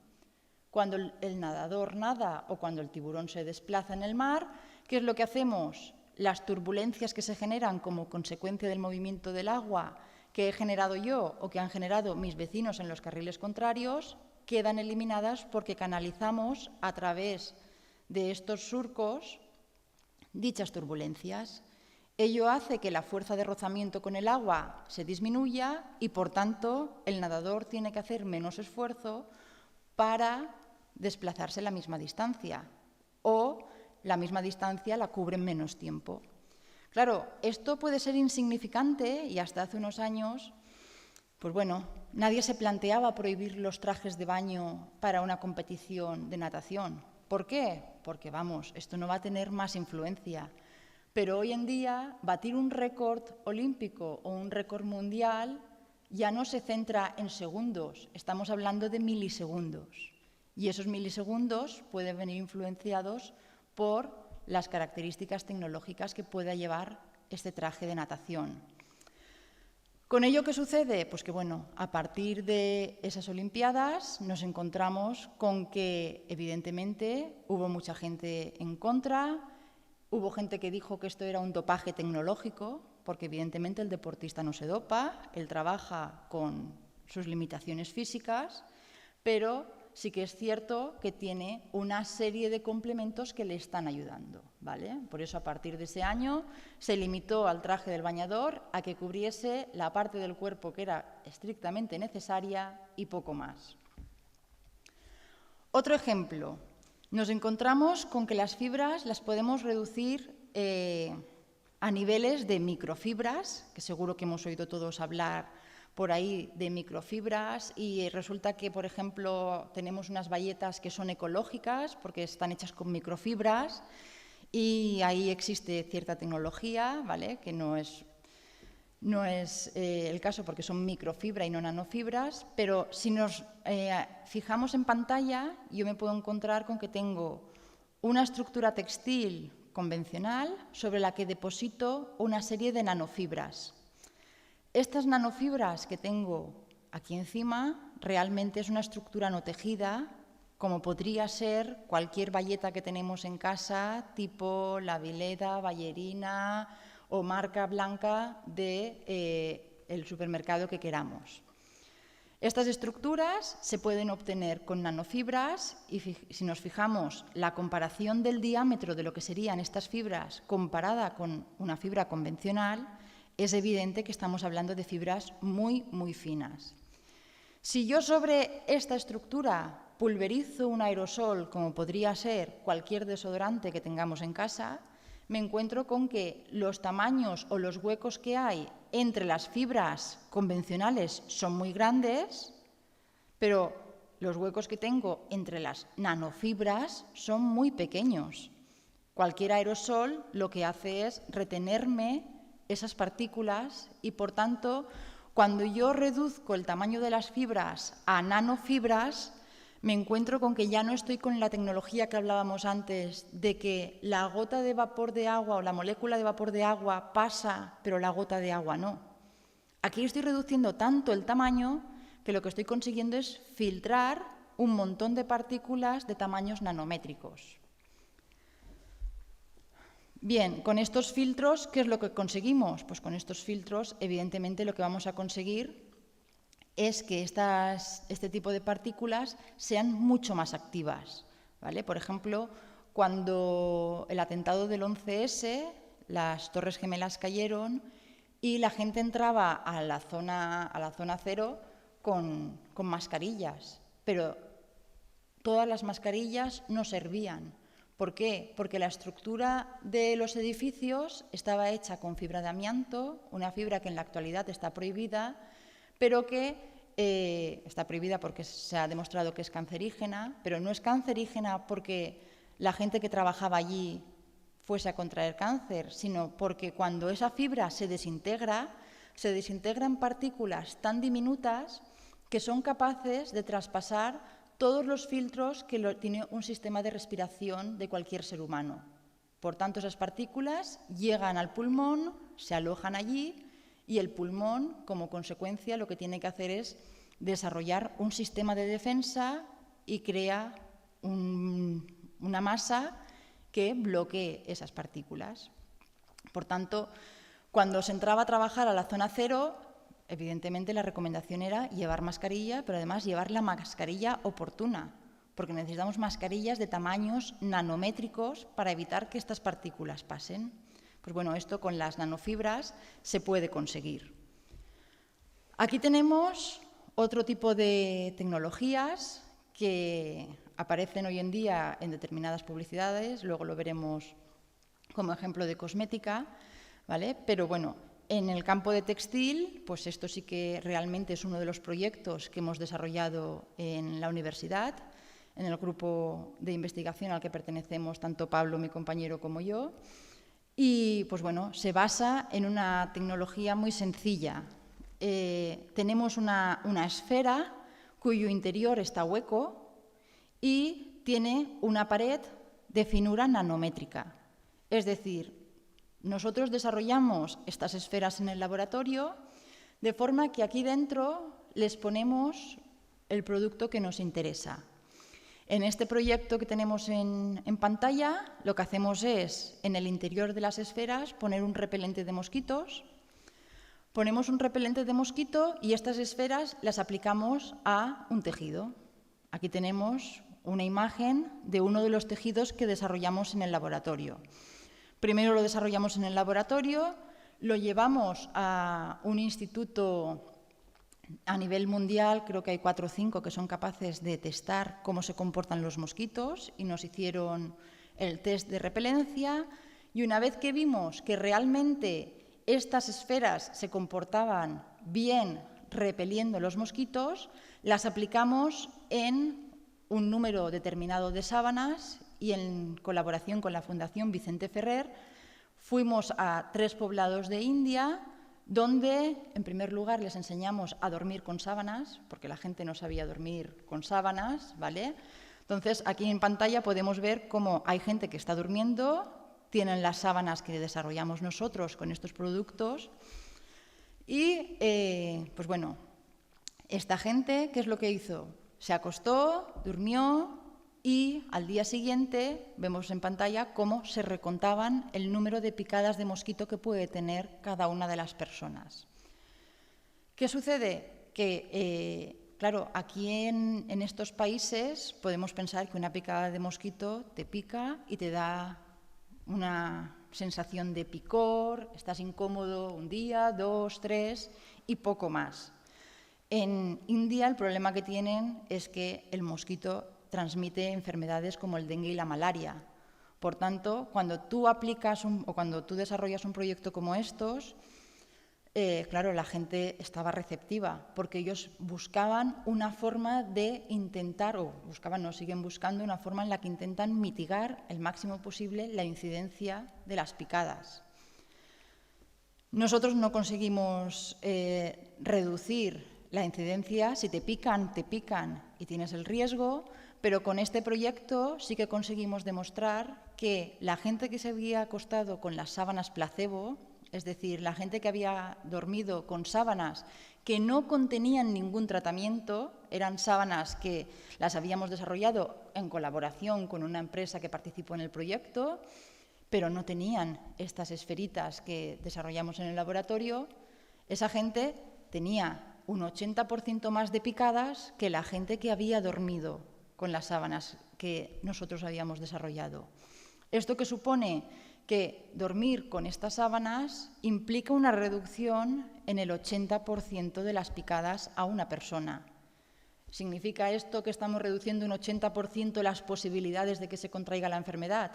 Cuando el nadador nada o cuando el tiburón se desplaza en el mar, ¿qué es lo que hacemos? Las turbulencias que se generan como consecuencia del movimiento del agua que he generado yo o que han generado mis vecinos en los carriles contrarios quedan eliminadas porque canalizamos a través de estos surcos dichas turbulencias. Ello hace que la fuerza de rozamiento con el agua se disminuya y, por tanto, el nadador tiene que hacer menos esfuerzo para desplazarse la misma distancia o la misma distancia la cubre en menos tiempo. Claro, esto puede ser insignificante y hasta hace unos años, pues bueno, nadie se planteaba prohibir los trajes de baño para una competición de natación. ¿Por qué? Porque, vamos, esto no va a tener más influencia. Pero hoy en día, batir un récord olímpico o un récord mundial ya no se centra en segundos, estamos hablando de milisegundos. Y esos milisegundos pueden venir influenciados por las características tecnológicas que pueda llevar este traje de natación. ¿Con ello qué sucede? Pues que, bueno, a partir de esas Olimpiadas nos encontramos con que, evidentemente, hubo mucha gente en contra, hubo gente que dijo que esto era un dopaje tecnológico, porque evidentemente el deportista no se dopa, él trabaja con sus limitaciones físicas, pero sí que es cierto que tiene una serie de complementos que le están ayudando, ¿vale? Por eso, a partir de ese año, se limitó al traje del bañador a que cubriese la parte del cuerpo que era estrictamente necesaria y poco más. Otro ejemplo, nos encontramos con que las fibras las podemos reducir a niveles de microfibras, que seguro que hemos oído todos hablar por ahí de microfibras, y resulta que, por ejemplo, tenemos unas bayetas que son ecológicas porque están hechas con microfibras, y ahí existe cierta tecnología, ¿vale?, que no es el caso porque son microfibra y no nanofibras, pero si nos fijamos en pantalla, yo me puedo encontrar con que tengo una estructura textil convencional sobre la que deposito una serie de nanofibras. Estas nanofibras que tengo aquí encima realmente es una estructura no tejida, como podría ser cualquier bayeta que tenemos en casa, tipo La Vileda, Ballerina o marca blanca del supermercado que queramos. Estas estructuras se pueden obtener con nanofibras y si nos fijamos la comparación del diámetro de lo que serían estas fibras comparada con una fibra convencional, es evidente que estamos hablando de fibras muy, muy finas. Si yo sobre esta estructura pulverizo un aerosol, como podría ser cualquier desodorante que tengamos en casa, me encuentro con que los tamaños o los huecos que hay entre las fibras convencionales son muy grandes, pero los huecos que tengo entre las nanofibras son muy pequeños. Cualquier aerosol lo que hace es retenerme esas partículas y, por tanto, cuando yo reduzco el tamaño de las fibras a nanofibras, me encuentro con que ya no estoy con la tecnología que hablábamos antes de que la gota de vapor de agua o la molécula de vapor de agua pasa, pero la gota de agua no. Aquí estoy reduciendo tanto el tamaño que lo que estoy consiguiendo es filtrar un montón de partículas de tamaños nanométricos. Bien, con estos filtros, ¿qué es lo que conseguimos? Pues con estos filtros, evidentemente, lo que vamos a conseguir es que este tipo de partículas sean mucho más activas, ¿vale? Por ejemplo, cuando el atentado del 11S, las Torres Gemelas cayeron y la gente entraba a la zona cero con mascarillas, pero todas las mascarillas no servían. ¿Por qué? Porque la estructura de los edificios estaba hecha con fibra de amianto, una fibra que en la actualidad está prohibida, pero que está prohibida porque se ha demostrado que es cancerígena, pero no es cancerígena porque la gente que trabajaba allí fuese a contraer cáncer, sino porque cuando esa fibra se desintegra en partículas tan diminutas que son capaces de traspasar todos los filtros que tiene un sistema de respiración de cualquier ser humano. Por tanto, esas partículas llegan al pulmón, se alojan allí y el pulmón, como consecuencia, lo que tiene que hacer es desarrollar un sistema de defensa y crea una masa que bloquee esas partículas. Por tanto, cuando se entraba a trabajar a la zona cero, evidentemente la recomendación era llevar mascarilla, pero además llevar la mascarilla oportuna, porque necesitamos mascarillas de tamaños nanométricos para evitar que estas partículas pasen. Pues bueno, esto con las nanofibras se puede conseguir. Aquí tenemos otro tipo de tecnologías que aparecen hoy en día en determinadas publicidades, luego lo veremos como ejemplo de cosmética, ¿vale? Pero bueno, en el campo de textil, pues esto sí que realmente es uno de los proyectos que hemos desarrollado en la universidad, en el grupo de investigación al que pertenecemos tanto Pablo, mi compañero, como yo. Y pues bueno, se basa en una tecnología muy sencilla. Tenemos una esfera cuyo interior está hueco y tiene una pared de finura nanométrica. Es decir, nosotros desarrollamos estas esferas en el laboratorio de forma que aquí dentro les ponemos el producto que nos interesa. En este proyecto que tenemos en pantalla, lo que hacemos es, en el interior de las esferas, poner un repelente de mosquitos Ponemos un repelente de mosquito y estas esferas las aplicamos a un tejido. Aquí tenemos una imagen de uno de los tejidos que desarrollamos en el laboratorio. Primero lo desarrollamos en el laboratorio, lo llevamos a un instituto a nivel mundial, creo que hay 4 o 5 que son capaces de testar cómo se comportan los mosquitos y nos hicieron el test de repelencia y una vez que vimos que realmente estas esferas se comportaban bien repeliendo los mosquitos, las aplicamos en un número determinado de sábanas y en colaboración con la Fundación Vicente Ferrer fuimos a 3 poblados de India donde, en primer lugar, les enseñamos a dormir con sábanas, porque la gente no sabía dormir con sábanas, ¿vale? Entonces, aquí en pantalla podemos ver cómo hay gente que está durmiendo, tienen las sábanas que desarrollamos nosotros con estos productos y, pues bueno, esta gente, ¿qué es lo que hizo? Se acostó, durmió y al día siguiente vemos en pantalla cómo se recontaban el número de picadas de mosquito que puede tener cada una de las personas. ¿Qué sucede? Que, claro, aquí en estos países podemos pensar que una picada de mosquito te pica y te da una sensación de picor, estás incómodo un día, 2, 3 y poco más. En India el problema que tienen es que el mosquito transmite enfermedades como el dengue y la malaria. Por tanto, cuando tú aplicas o cuando tú desarrollas un proyecto como estos, claro, la gente estaba receptiva, porque ellos buscaban una forma de intentar, o buscaban, no, siguen buscando una forma en la que intentan mitigar el máximo posible la incidencia de las picadas. Nosotros no conseguimos reducir la incidencia. Si te pican y tienes el riesgo, pero con este proyecto sí que conseguimos demostrar que la gente que se había acostado con las sábanas placebo, es decir, la gente que había dormido con sábanas que no contenían ningún tratamiento, eran sábanas que las habíamos desarrollado en colaboración con una empresa que participó en el proyecto, pero no tenían estas esferitas que desarrollamos en el laboratorio, esa gente tenía un 80% más de picadas que la gente que había dormido con las sábanas que nosotros habíamos desarrollado. ¿Esto qué supone? Que dormir con estas sábanas implica una reducción en el 80% de las picadas a una persona. ¿Significa esto que estamos reduciendo un 80% las posibilidades de que se contraiga la enfermedad?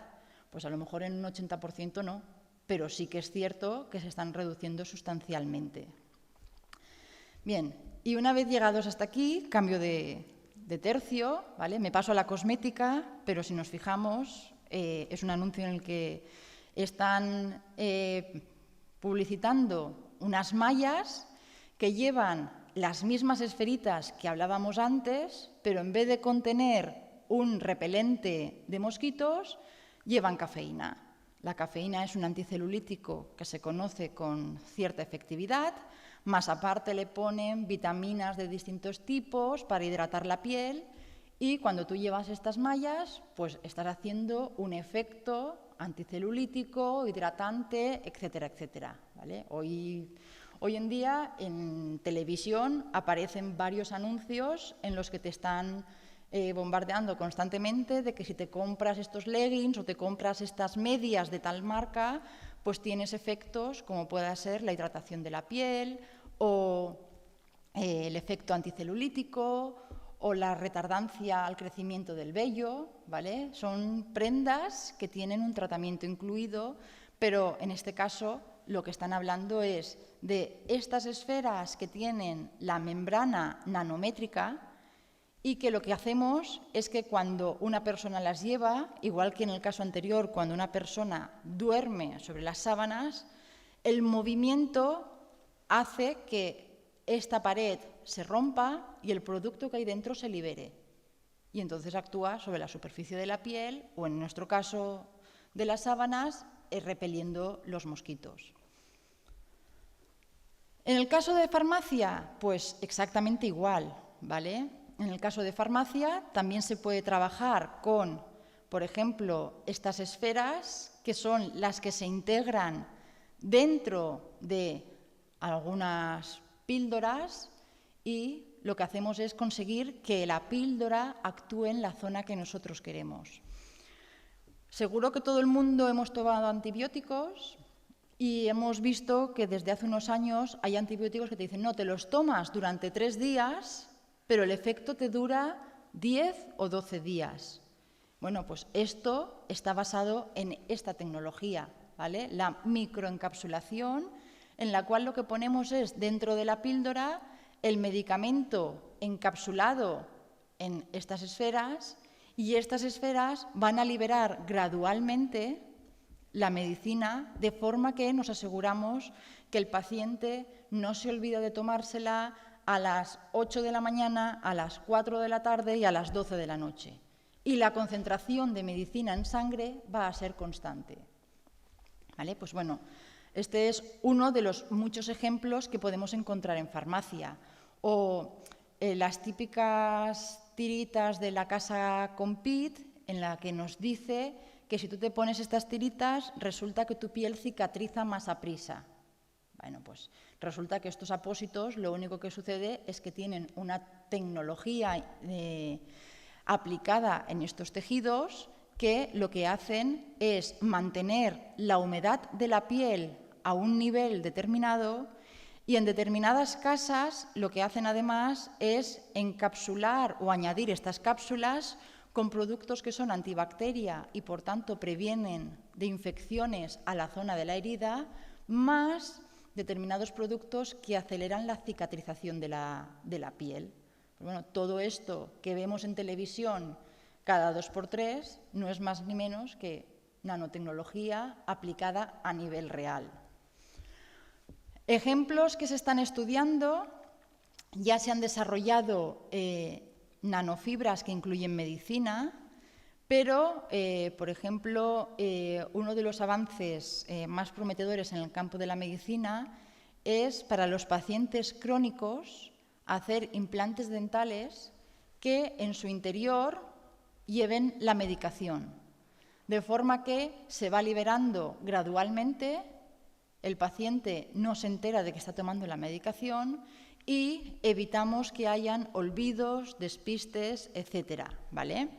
Pues a lo mejor en un 80% no, pero sí que es cierto que se están reduciendo sustancialmente. Bien, y una vez llegados hasta aquí, cambio de tercio, ¿vale? Me paso a la cosmética, pero si nos fijamos, es un anuncio en el que están publicitando unas mallas que llevan las mismas esferitas que hablábamos antes, pero en vez de contener un repelente de mosquitos, llevan cafeína. La cafeína es un anticelulítico que se conoce con cierta efectividad, más aparte le ponen vitaminas de distintos tipos para hidratar la piel y cuando tú llevas estas mallas, pues estás haciendo un efecto anticelulítico, hidratante, etcétera, etcétera, ¿vale? Hoy en día en televisión aparecen varios anuncios en los que te están bombardeando constantemente de que si te compras estos leggings o te compras estas medias de tal marca, pues tienes efectos como pueda ser la hidratación de la piel o el efecto anticelulítico o la retardancia al crecimiento del vello, ¿vale? Son prendas que tienen un tratamiento incluido, pero en este caso lo que están hablando es de estas esferas que tienen la membrana nanométrica y que lo que hacemos es que cuando una persona las lleva, igual que en el caso anterior, cuando una persona duerme sobre las sábanas, el movimiento hace que esta pared se rompa y el producto que hay dentro se libere. Y entonces actúa sobre la superficie de la piel o, en nuestro caso de las sábanas, repeliendo los mosquitos. En el caso de farmacia, pues exactamente igual, ¿vale? En el caso de farmacia también se puede trabajar con, por ejemplo, estas esferas que son las que se integran dentro de algunas píldoras y lo que hacemos es conseguir que la píldora actúe en la zona que nosotros queremos. Seguro que todo el mundo hemos tomado antibióticos y hemos visto que desde hace unos años hay antibióticos que te dicen, no, te los tomas durante 3 días, pero el efecto te dura 10 o 12 días. Bueno, pues esto está basado en esta tecnología, ¿vale? La microencapsulación, en la cual lo que ponemos es dentro de la píldora el medicamento encapsulado en estas esferas y estas esferas van a liberar gradualmente la medicina de forma que nos aseguramos que el paciente no se olvida de tomársela a las 8 de la mañana, a las 4 de la tarde y a las 12 de la noche. Y la concentración de medicina en sangre va a ser constante. ¿Vale? Pues bueno, este es uno de los muchos ejemplos que podemos encontrar en farmacia. O las típicas tiritas de la casa Compit, en la que nos dice que si tú te pones estas tiritas, resulta que tu piel cicatriza más aprisa. Bueno, pues resulta que estos apósitos lo único que sucede es que tienen una tecnología aplicada en estos tejidos que lo que hacen es mantener la humedad de la piel a un nivel determinado y en determinadas casas lo que hacen además es encapsular o añadir estas cápsulas con productos que son antibacteria y por tanto previenen de infecciones a la zona de la herida, más determinados productos que aceleran la cicatrización de la piel. Bueno, todo esto que vemos en televisión cada 2x3 no es más ni menos que nanotecnología aplicada a nivel real. Ejemplos que se están estudiando: ya se han desarrollado nanofibras que incluyen medicina, pero, por ejemplo, uno de los avances más prometedores en el campo de la medicina es para los pacientes crónicos hacer implantes dentales que en su interior lleven la medicación, de forma que se va liberando gradualmente, el paciente no se entera de que está tomando la medicación y evitamos que hayan olvidos, despistes, etcétera, ¿vale?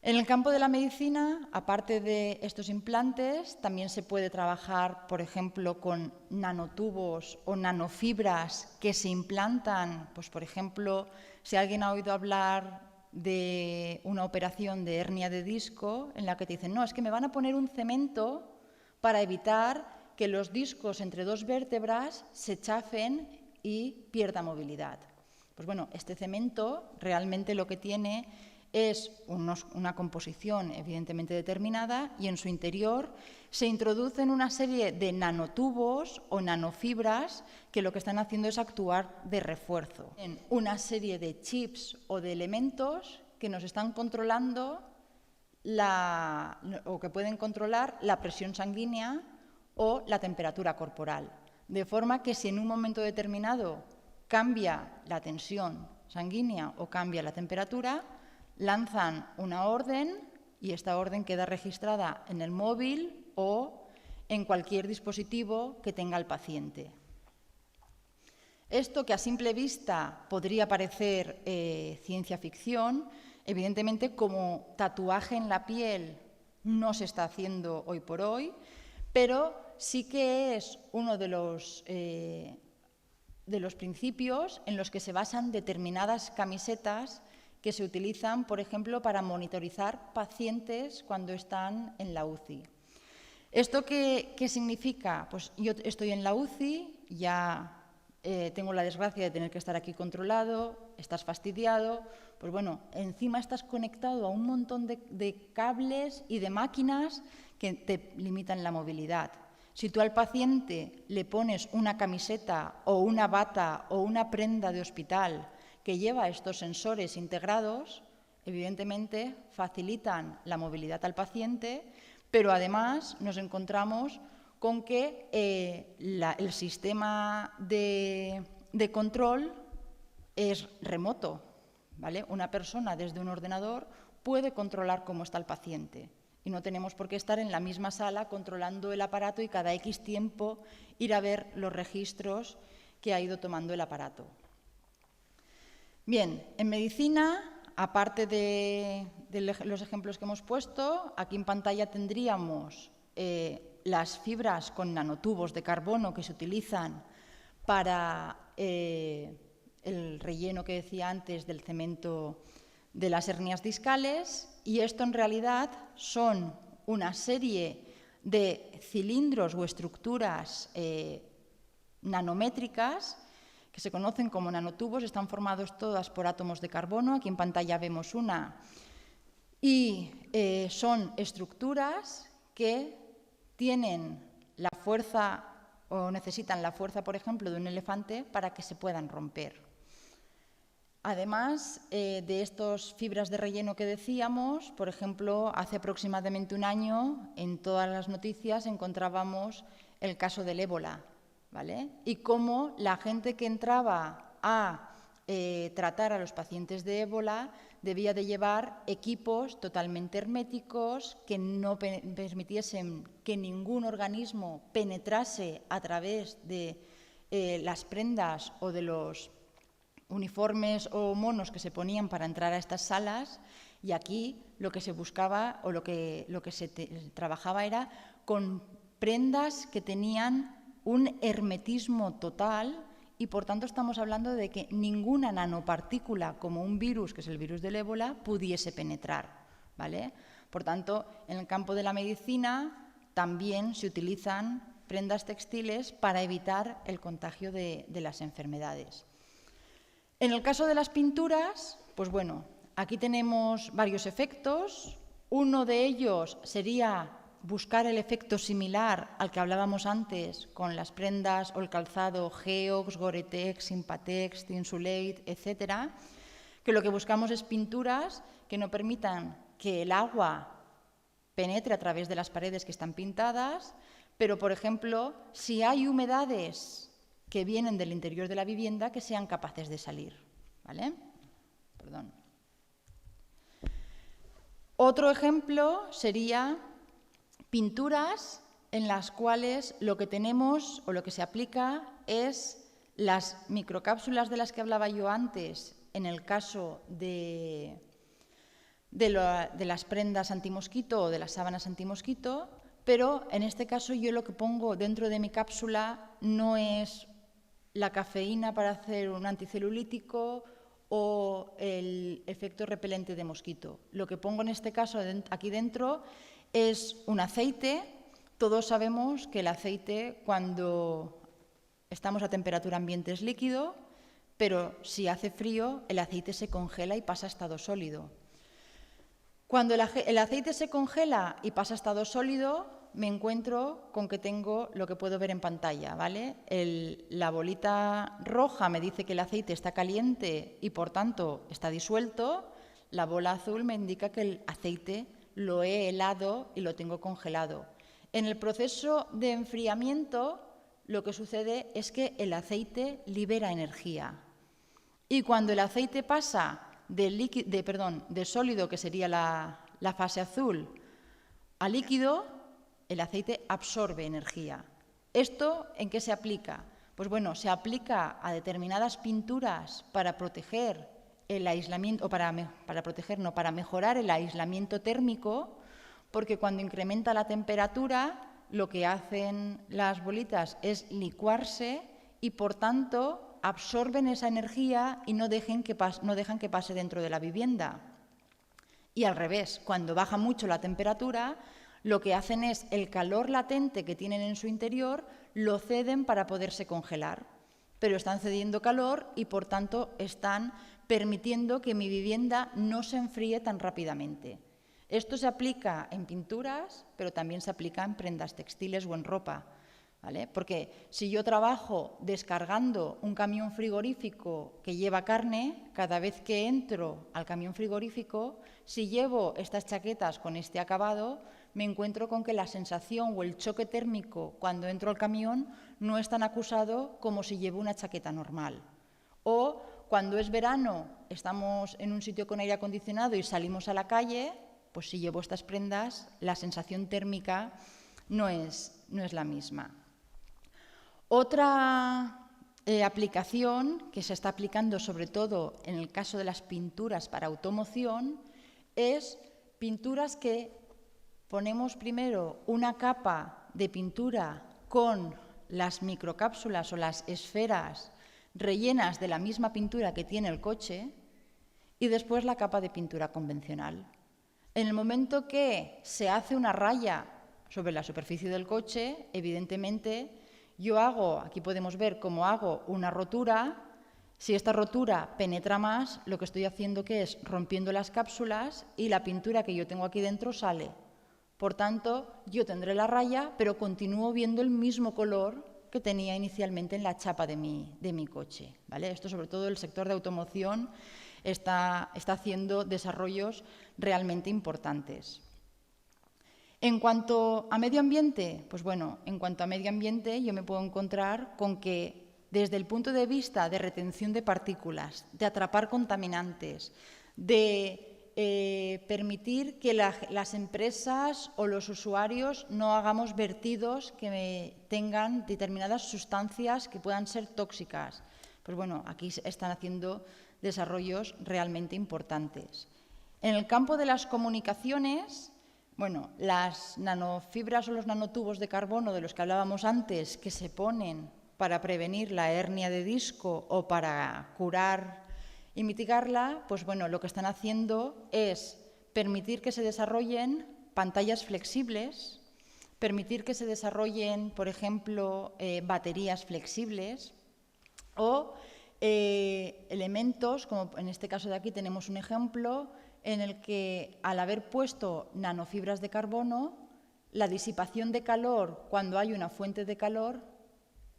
En el campo de la medicina, aparte de estos implantes, también se puede trabajar, por ejemplo, con nanotubos o nanofibras que se implantan. Pues, por ejemplo, si alguien ha oído hablar de una operación de hernia de disco en la que te dicen, no, es que me van a poner un cemento para evitar que los discos entre 2 vértebras se chafen y pierda movilidad. Pues bueno, este cemento realmente lo que tiene es una composición evidentemente determinada y en su interior se introducen una serie de nanotubos o nanofibras que lo que están haciendo es actuar de refuerzo. En una serie de chips o de elementos que nos están controlando o que pueden controlar la presión sanguínea o la temperatura corporal. De forma que si en un momento determinado cambia la tensión sanguínea o cambia la temperatura, lanzan una orden y esta orden queda registrada en el móvil o en cualquier dispositivo que tenga el paciente. Esto, que a simple vista podría parecer ciencia ficción, evidentemente como tatuaje en la piel no se está haciendo hoy por hoy, pero sí que es uno de los principios en los que se basan determinadas camisetas que se utilizan, por ejemplo, para monitorizar pacientes cuando están en la UCI. ¿Esto qué significa? Pues yo estoy en la UCI, ya tengo la desgracia de tener que estar aquí controlado, estás fastidiado, pues bueno, encima estás conectado a un montón de cables y de máquinas que te limitan la movilidad. Si tú al paciente le pones una camiseta o una bata o una prenda de hospital que lleva estos sensores integrados, evidentemente facilitan la movilidad al paciente, pero además nos encontramos con que el sistema de control es remoto, ¿vale? Una persona desde un ordenador puede controlar cómo está el paciente Y no tenemos por qué estar en la misma sala controlando el aparato y cada X tiempo ir a ver los registros que ha ido tomando el aparato. Bien, en medicina, aparte de los ejemplos que hemos puesto, aquí en pantalla tendríamos las fibras con nanotubos de carbono que se utilizan para el relleno que decía antes del cemento de las hernias discales, y esto en realidad son una serie de cilindros o estructuras nanométricas que se conocen como nanotubos, están formados todas por átomos de carbono, aquí en pantalla vemos una, y son estructuras que tienen la fuerza o necesitan la fuerza, por ejemplo, de un elefante para que se puedan romper. Además de estas fibras de relleno que decíamos, por ejemplo, hace aproximadamente un año en todas las noticias encontrábamos el caso del ébola, ¿vale? Y cómo la gente que entraba a tratar a los pacientes de ébola debía de llevar equipos totalmente herméticos que no permitiesen que ningún organismo penetrase a través de las prendas o de los uniformes o monos que se ponían para entrar a estas salas, y aquí lo que se buscaba o lo que se trabajaba era con prendas que tenían un hermetismo total, y por tanto estamos hablando de que ninguna nanopartícula como un virus, que es el virus del ébola, pudiese penetrar, ¿vale? Por tanto, en el campo de la medicina también se utilizan prendas textiles para evitar el contagio de las enfermedades. En el caso de las pinturas, pues bueno, aquí tenemos varios efectos. Uno de ellos sería buscar el efecto similar al que hablábamos antes con las prendas o el calzado Geox, Gore-Tex, Sympatex, Thinsulate, etcétera, que lo que buscamos es pinturas que no permitan que el agua penetre a través de las paredes que están pintadas, pero, por ejemplo, si hay humedades que vienen del interior de la vivienda, que sean capaces de salir, ¿vale? Perdón. Otro ejemplo sería pinturas en las cuales lo que tenemos o lo que se aplica es las microcápsulas de las que hablaba yo antes en el caso de las prendas antimosquito o de las sábanas antimosquito, pero en este caso yo lo que pongo dentro de mi cápsula no es la cafeína para hacer un anticelulítico o el efecto repelente de mosquito. Lo que pongo en este caso aquí dentro es un aceite. Todos sabemos que el aceite, cuando estamos a temperatura ambiente, es líquido, pero si hace frío, el aceite se congela y pasa a estado sólido. Cuando el aceite se congela y pasa a estado sólido, me encuentro con que tengo lo que puedo ver en pantalla, ¿vale? La bolita roja me dice que el aceite está caliente y, por tanto, está disuelto. La bola azul me indica que el aceite lo he helado y lo tengo congelado. En el proceso de enfriamiento, lo que sucede es que el aceite libera energía. Y cuando el aceite pasa de sólido, que sería la fase azul, a líquido, el aceite absorbe energía. ¿Esto en qué se aplica? Pues bueno, se aplica a determinadas pinturas para proteger el aislamiento, o para mejorar el aislamiento térmico, porque cuando incrementa la temperatura, lo que hacen las bolitas es licuarse y, por tanto, absorben esa energía y no dejan que pase dentro de la vivienda. Y al revés, cuando baja mucho la temperatura, lo que hacen es el calor latente que tienen en su interior, lo ceden para poderse congelar. Pero están cediendo calor y, por tanto, están permitiendo que mi vivienda no se enfríe tan rápidamente. Esto se aplica en pinturas, pero también se aplica en prendas textiles o en ropa, ¿vale? Porque si yo trabajo descargando un camión frigorífico que lleva carne, cada vez que entro al camión frigorífico, si llevo estas chaquetas con este acabado, me encuentro con que la sensación o el choque térmico cuando entro al camión no es tan acusado como si llevo una chaqueta normal. O cuando es verano, estamos en un sitio con aire acondicionado y salimos a la calle, pues si llevo estas prendas, la sensación térmica no es la misma. Otra aplicación que se está aplicando sobre todo en el caso de las pinturas para automoción es pinturas que ponemos primero una capa de pintura con las microcápsulas o las esferas rellenas de la misma pintura que tiene el coche y después la capa de pintura convencional. En el momento que se hace una raya sobre la superficie del coche, evidentemente yo hago, aquí podemos ver cómo hago una rotura. Si esta rotura penetra más, lo que estoy haciendo que es rompiendo las cápsulas y la pintura que yo tengo aquí dentro sale. Por tanto, yo tendré la raya, pero continúo viendo el mismo color que tenía inicialmente en la chapa de mi coche, ¿vale? Esto, sobre todo, el sector de automoción está haciendo desarrollos realmente importantes. En cuanto a medio ambiente, pues bueno, en cuanto a medio ambiente yo me puedo encontrar con que desde el punto de vista de retención de partículas, de atrapar contaminantes, de permitir que las empresas o los usuarios no hagamos vertidos que tengan determinadas sustancias que puedan ser tóxicas. Pues bueno, aquí están haciendo desarrollos realmente importantes. En el campo de las comunicaciones, bueno, las nanofibras o los nanotubos de carbono de los que hablábamos antes, que se ponen para prevenir la hernia de disco o para curar y mitigarla, pues bueno, lo que están haciendo es permitir que se desarrollen pantallas flexibles, permitir que se desarrollen, por ejemplo, baterías flexibles o elementos, como en este caso de aquí tenemos un ejemplo, en el que al haber puesto nanofibras de carbono, la disipación de calor cuando hay una fuente de calor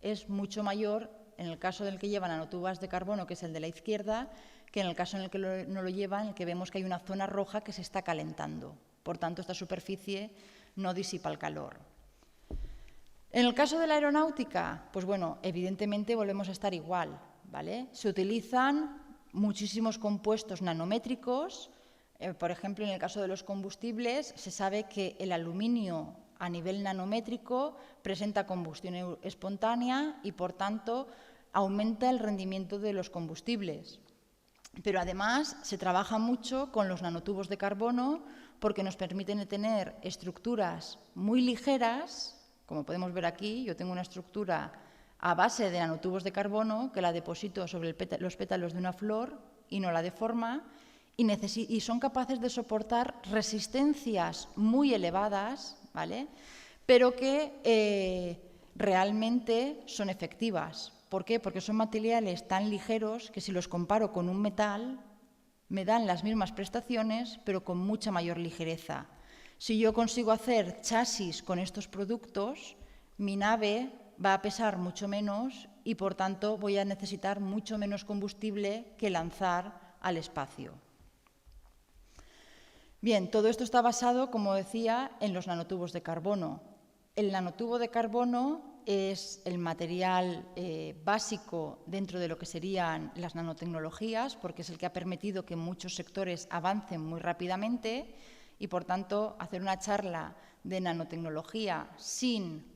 es mucho mayor en el caso del que lleva nanotubas de carbono, que es el de la izquierda, que en el caso en el que no lo lleva, en el que vemos que hay una zona roja que se está calentando. Por tanto, esta superficie no disipa el calor. En el caso de la aeronáutica, pues bueno, evidentemente volvemos a estar igual, ¿vale? Se utilizan muchísimos compuestos nanométricos. Por ejemplo, en el caso de los combustibles, se sabe que el aluminio a nivel nanométrico presenta combustión espontánea y, por tanto, aumenta el rendimiento de los combustibles. Pero además se trabaja mucho con los nanotubos de carbono porque nos permiten tener estructuras muy ligeras, como podemos ver aquí. Yo tengo una estructura a base de nanotubos de carbono que la deposito sobre los pétalos de una flor y no la deforma, y son capaces de soportar resistencias muy elevadas, ¿vale? Pero que realmente son efectivas. ¿Por qué? Porque son materiales tan ligeros que si los comparo con un metal me dan las mismas prestaciones, pero con mucha mayor ligereza. Si yo consigo hacer chasis con estos productos, mi nave va a pesar mucho menos y, por tanto, voy a necesitar mucho menos combustible que lanzar al espacio. Bien, todo esto está basado, como decía, en los nanotubos de carbono. El nanotubo de carbono es el material básico dentro de lo que serían las nanotecnologías, porque es el que ha permitido que muchos sectores avancen muy rápidamente y, por tanto, hacer una charla de nanotecnología sin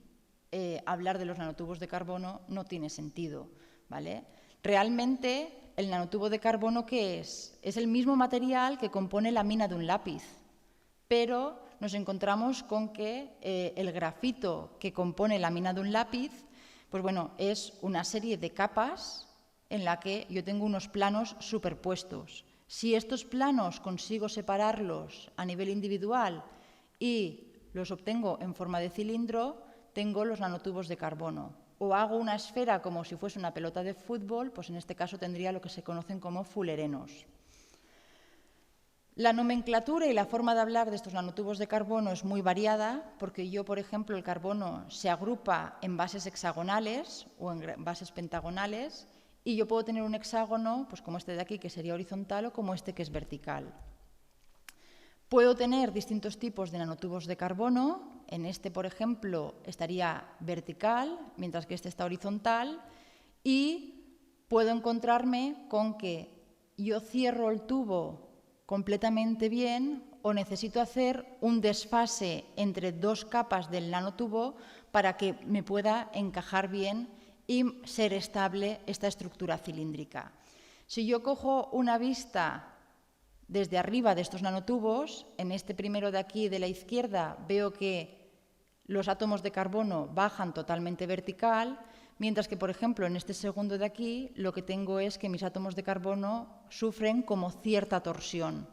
hablar de los nanotubos de carbono no tiene sentido, ¿vale? Realmente, el nanotubo de carbono, ¿qué es? Es el mismo material que compone la mina de un lápiz, pero nos encontramos con que el grafito que compone la mina de un lápiz, pues bueno, es una serie de capas en la que yo tengo unos planos superpuestos. Si estos planos consigo separarlos a nivel individual y los obtengo en forma de cilindro, tengo los nanotubos de carbono. O hago una esfera como si fuese una pelota de fútbol, pues en este caso tendría lo que se conocen como fullerenos. La nomenclatura y la forma de hablar de estos nanotubos de carbono es muy variada, porque por ejemplo, el carbono se agrupa en bases hexagonales o en bases pentagonales, y yo puedo tener un hexágono, pues como este de aquí, que sería horizontal, o como este, que es vertical. Puedo tener distintos tipos de nanotubos de carbono. En este, por ejemplo, estaría vertical, mientras que este está horizontal, y puedo encontrarme con que yo cierro el tubo completamente bien o necesito hacer un desfase entre dos capas del nanotubo para que me pueda encajar bien y ser estable esta estructura cilíndrica. Si yo cojo una vista desde arriba de estos nanotubos, en este primero de aquí de la izquierda veo que los átomos de carbono bajan totalmente vertical, mientras que, por ejemplo, en este segundo de aquí lo que tengo es que mis átomos de carbono sufren como cierta torsión.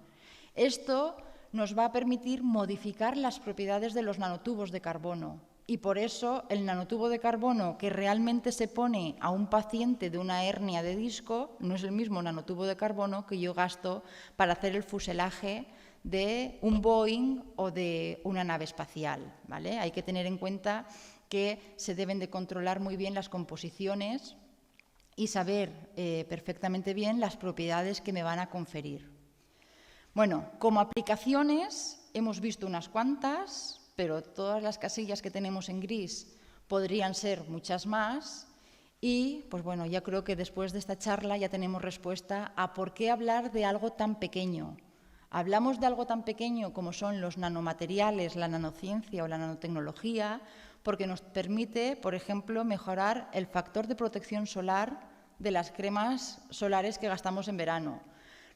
Esto nos va a permitir modificar las propiedades de los nanotubos de carbono. Y por eso el nanotubo de carbono que realmente se pone a un paciente de una hernia de disco no es el mismo nanotubo de carbono que yo gasto para hacer el fuselaje de un Boeing o de una nave espacial, ¿vale? Hay que tener en cuenta que se deben de controlar muy bien las composiciones y saber perfectamente bien las propiedades que me van a conferir. Bueno, como aplicaciones hemos visto unas cuantas, pero todas las casillas que tenemos en gris podrían ser muchas más y, pues bueno, ya creo que después de esta charla ya tenemos respuesta a por qué hablar de algo tan pequeño. Hablamos de algo tan pequeño como son los nanomateriales, la nanociencia o la nanotecnología, porque nos permite, por ejemplo, mejorar el factor de protección solar de las cremas solares que gastamos en verano.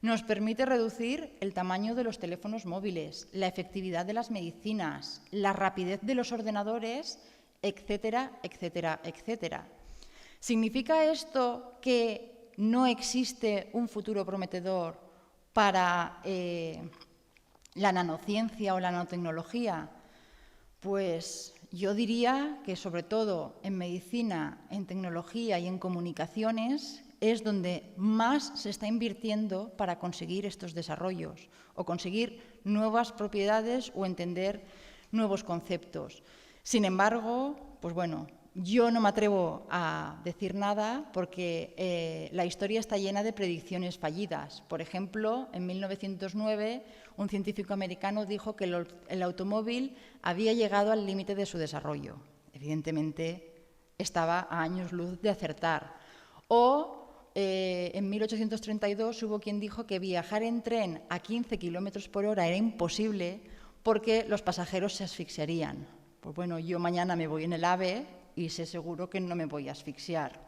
Nos permite reducir el tamaño de los teléfonos móviles, la efectividad de las medicinas, la rapidez de los ordenadores, etcétera, etcétera, etcétera. ¿Significa esto que no existe un futuro prometedor para la nanociencia o la nanotecnología? Pues yo diría que sobre todo en medicina, en tecnología y en comunicaciones es donde más se está invirtiendo para conseguir estos desarrollos o conseguir nuevas propiedades o entender nuevos conceptos. Sin embargo, pues bueno, yo no me atrevo a decir nada porque la historia está llena de predicciones fallidas. Por ejemplo, en 1909, un científico americano dijo que el automóvil había llegado al límite de su desarrollo. Evidentemente, estaba a años luz de acertar. O en 1832 hubo quien dijo que viajar en tren a 15 km por hora era imposible porque los pasajeros se asfixiarían. Pues bueno, yo mañana me voy en el AVE y sé seguro que no me voy a asfixiar.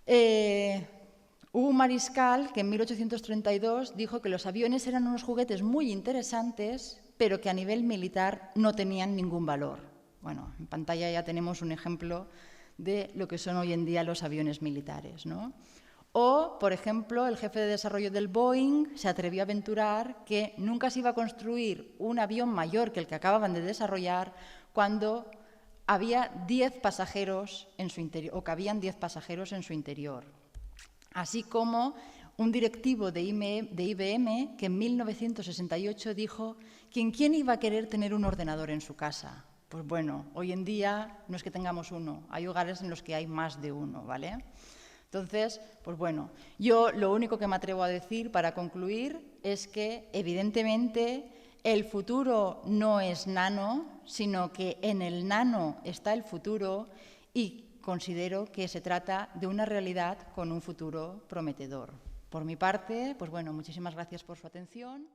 Hubo un mariscal que en 1832 dijo que los aviones eran unos juguetes muy interesantes, pero que a nivel militar no tenían ningún valor. Bueno, en pantalla ya tenemos un ejemplo de lo que son hoy en día los aviones militares, ¿no? O, por ejemplo, el jefe de desarrollo del Boeing se atrevió a aventurar que nunca se iba a construir un avión mayor que el que acababan de desarrollar cuando había 10 pasajeros en su interior, o cabían 10 pasajeros en su interior. Así como un directivo de IBM que en 1968 dijo que ¿quién iba a querer tener un ordenador en su casa? Pues bueno, hoy en día no es que tengamos uno, hay hogares en los que hay más de uno, ¿vale? Entonces, pues bueno, yo lo único que me atrevo a decir para concluir es que evidentemente el futuro no es nano, sino que en el nano está el futuro y considero que se trata de una realidad con un futuro prometedor. Por mi parte, pues bueno, muchísimas gracias por su atención.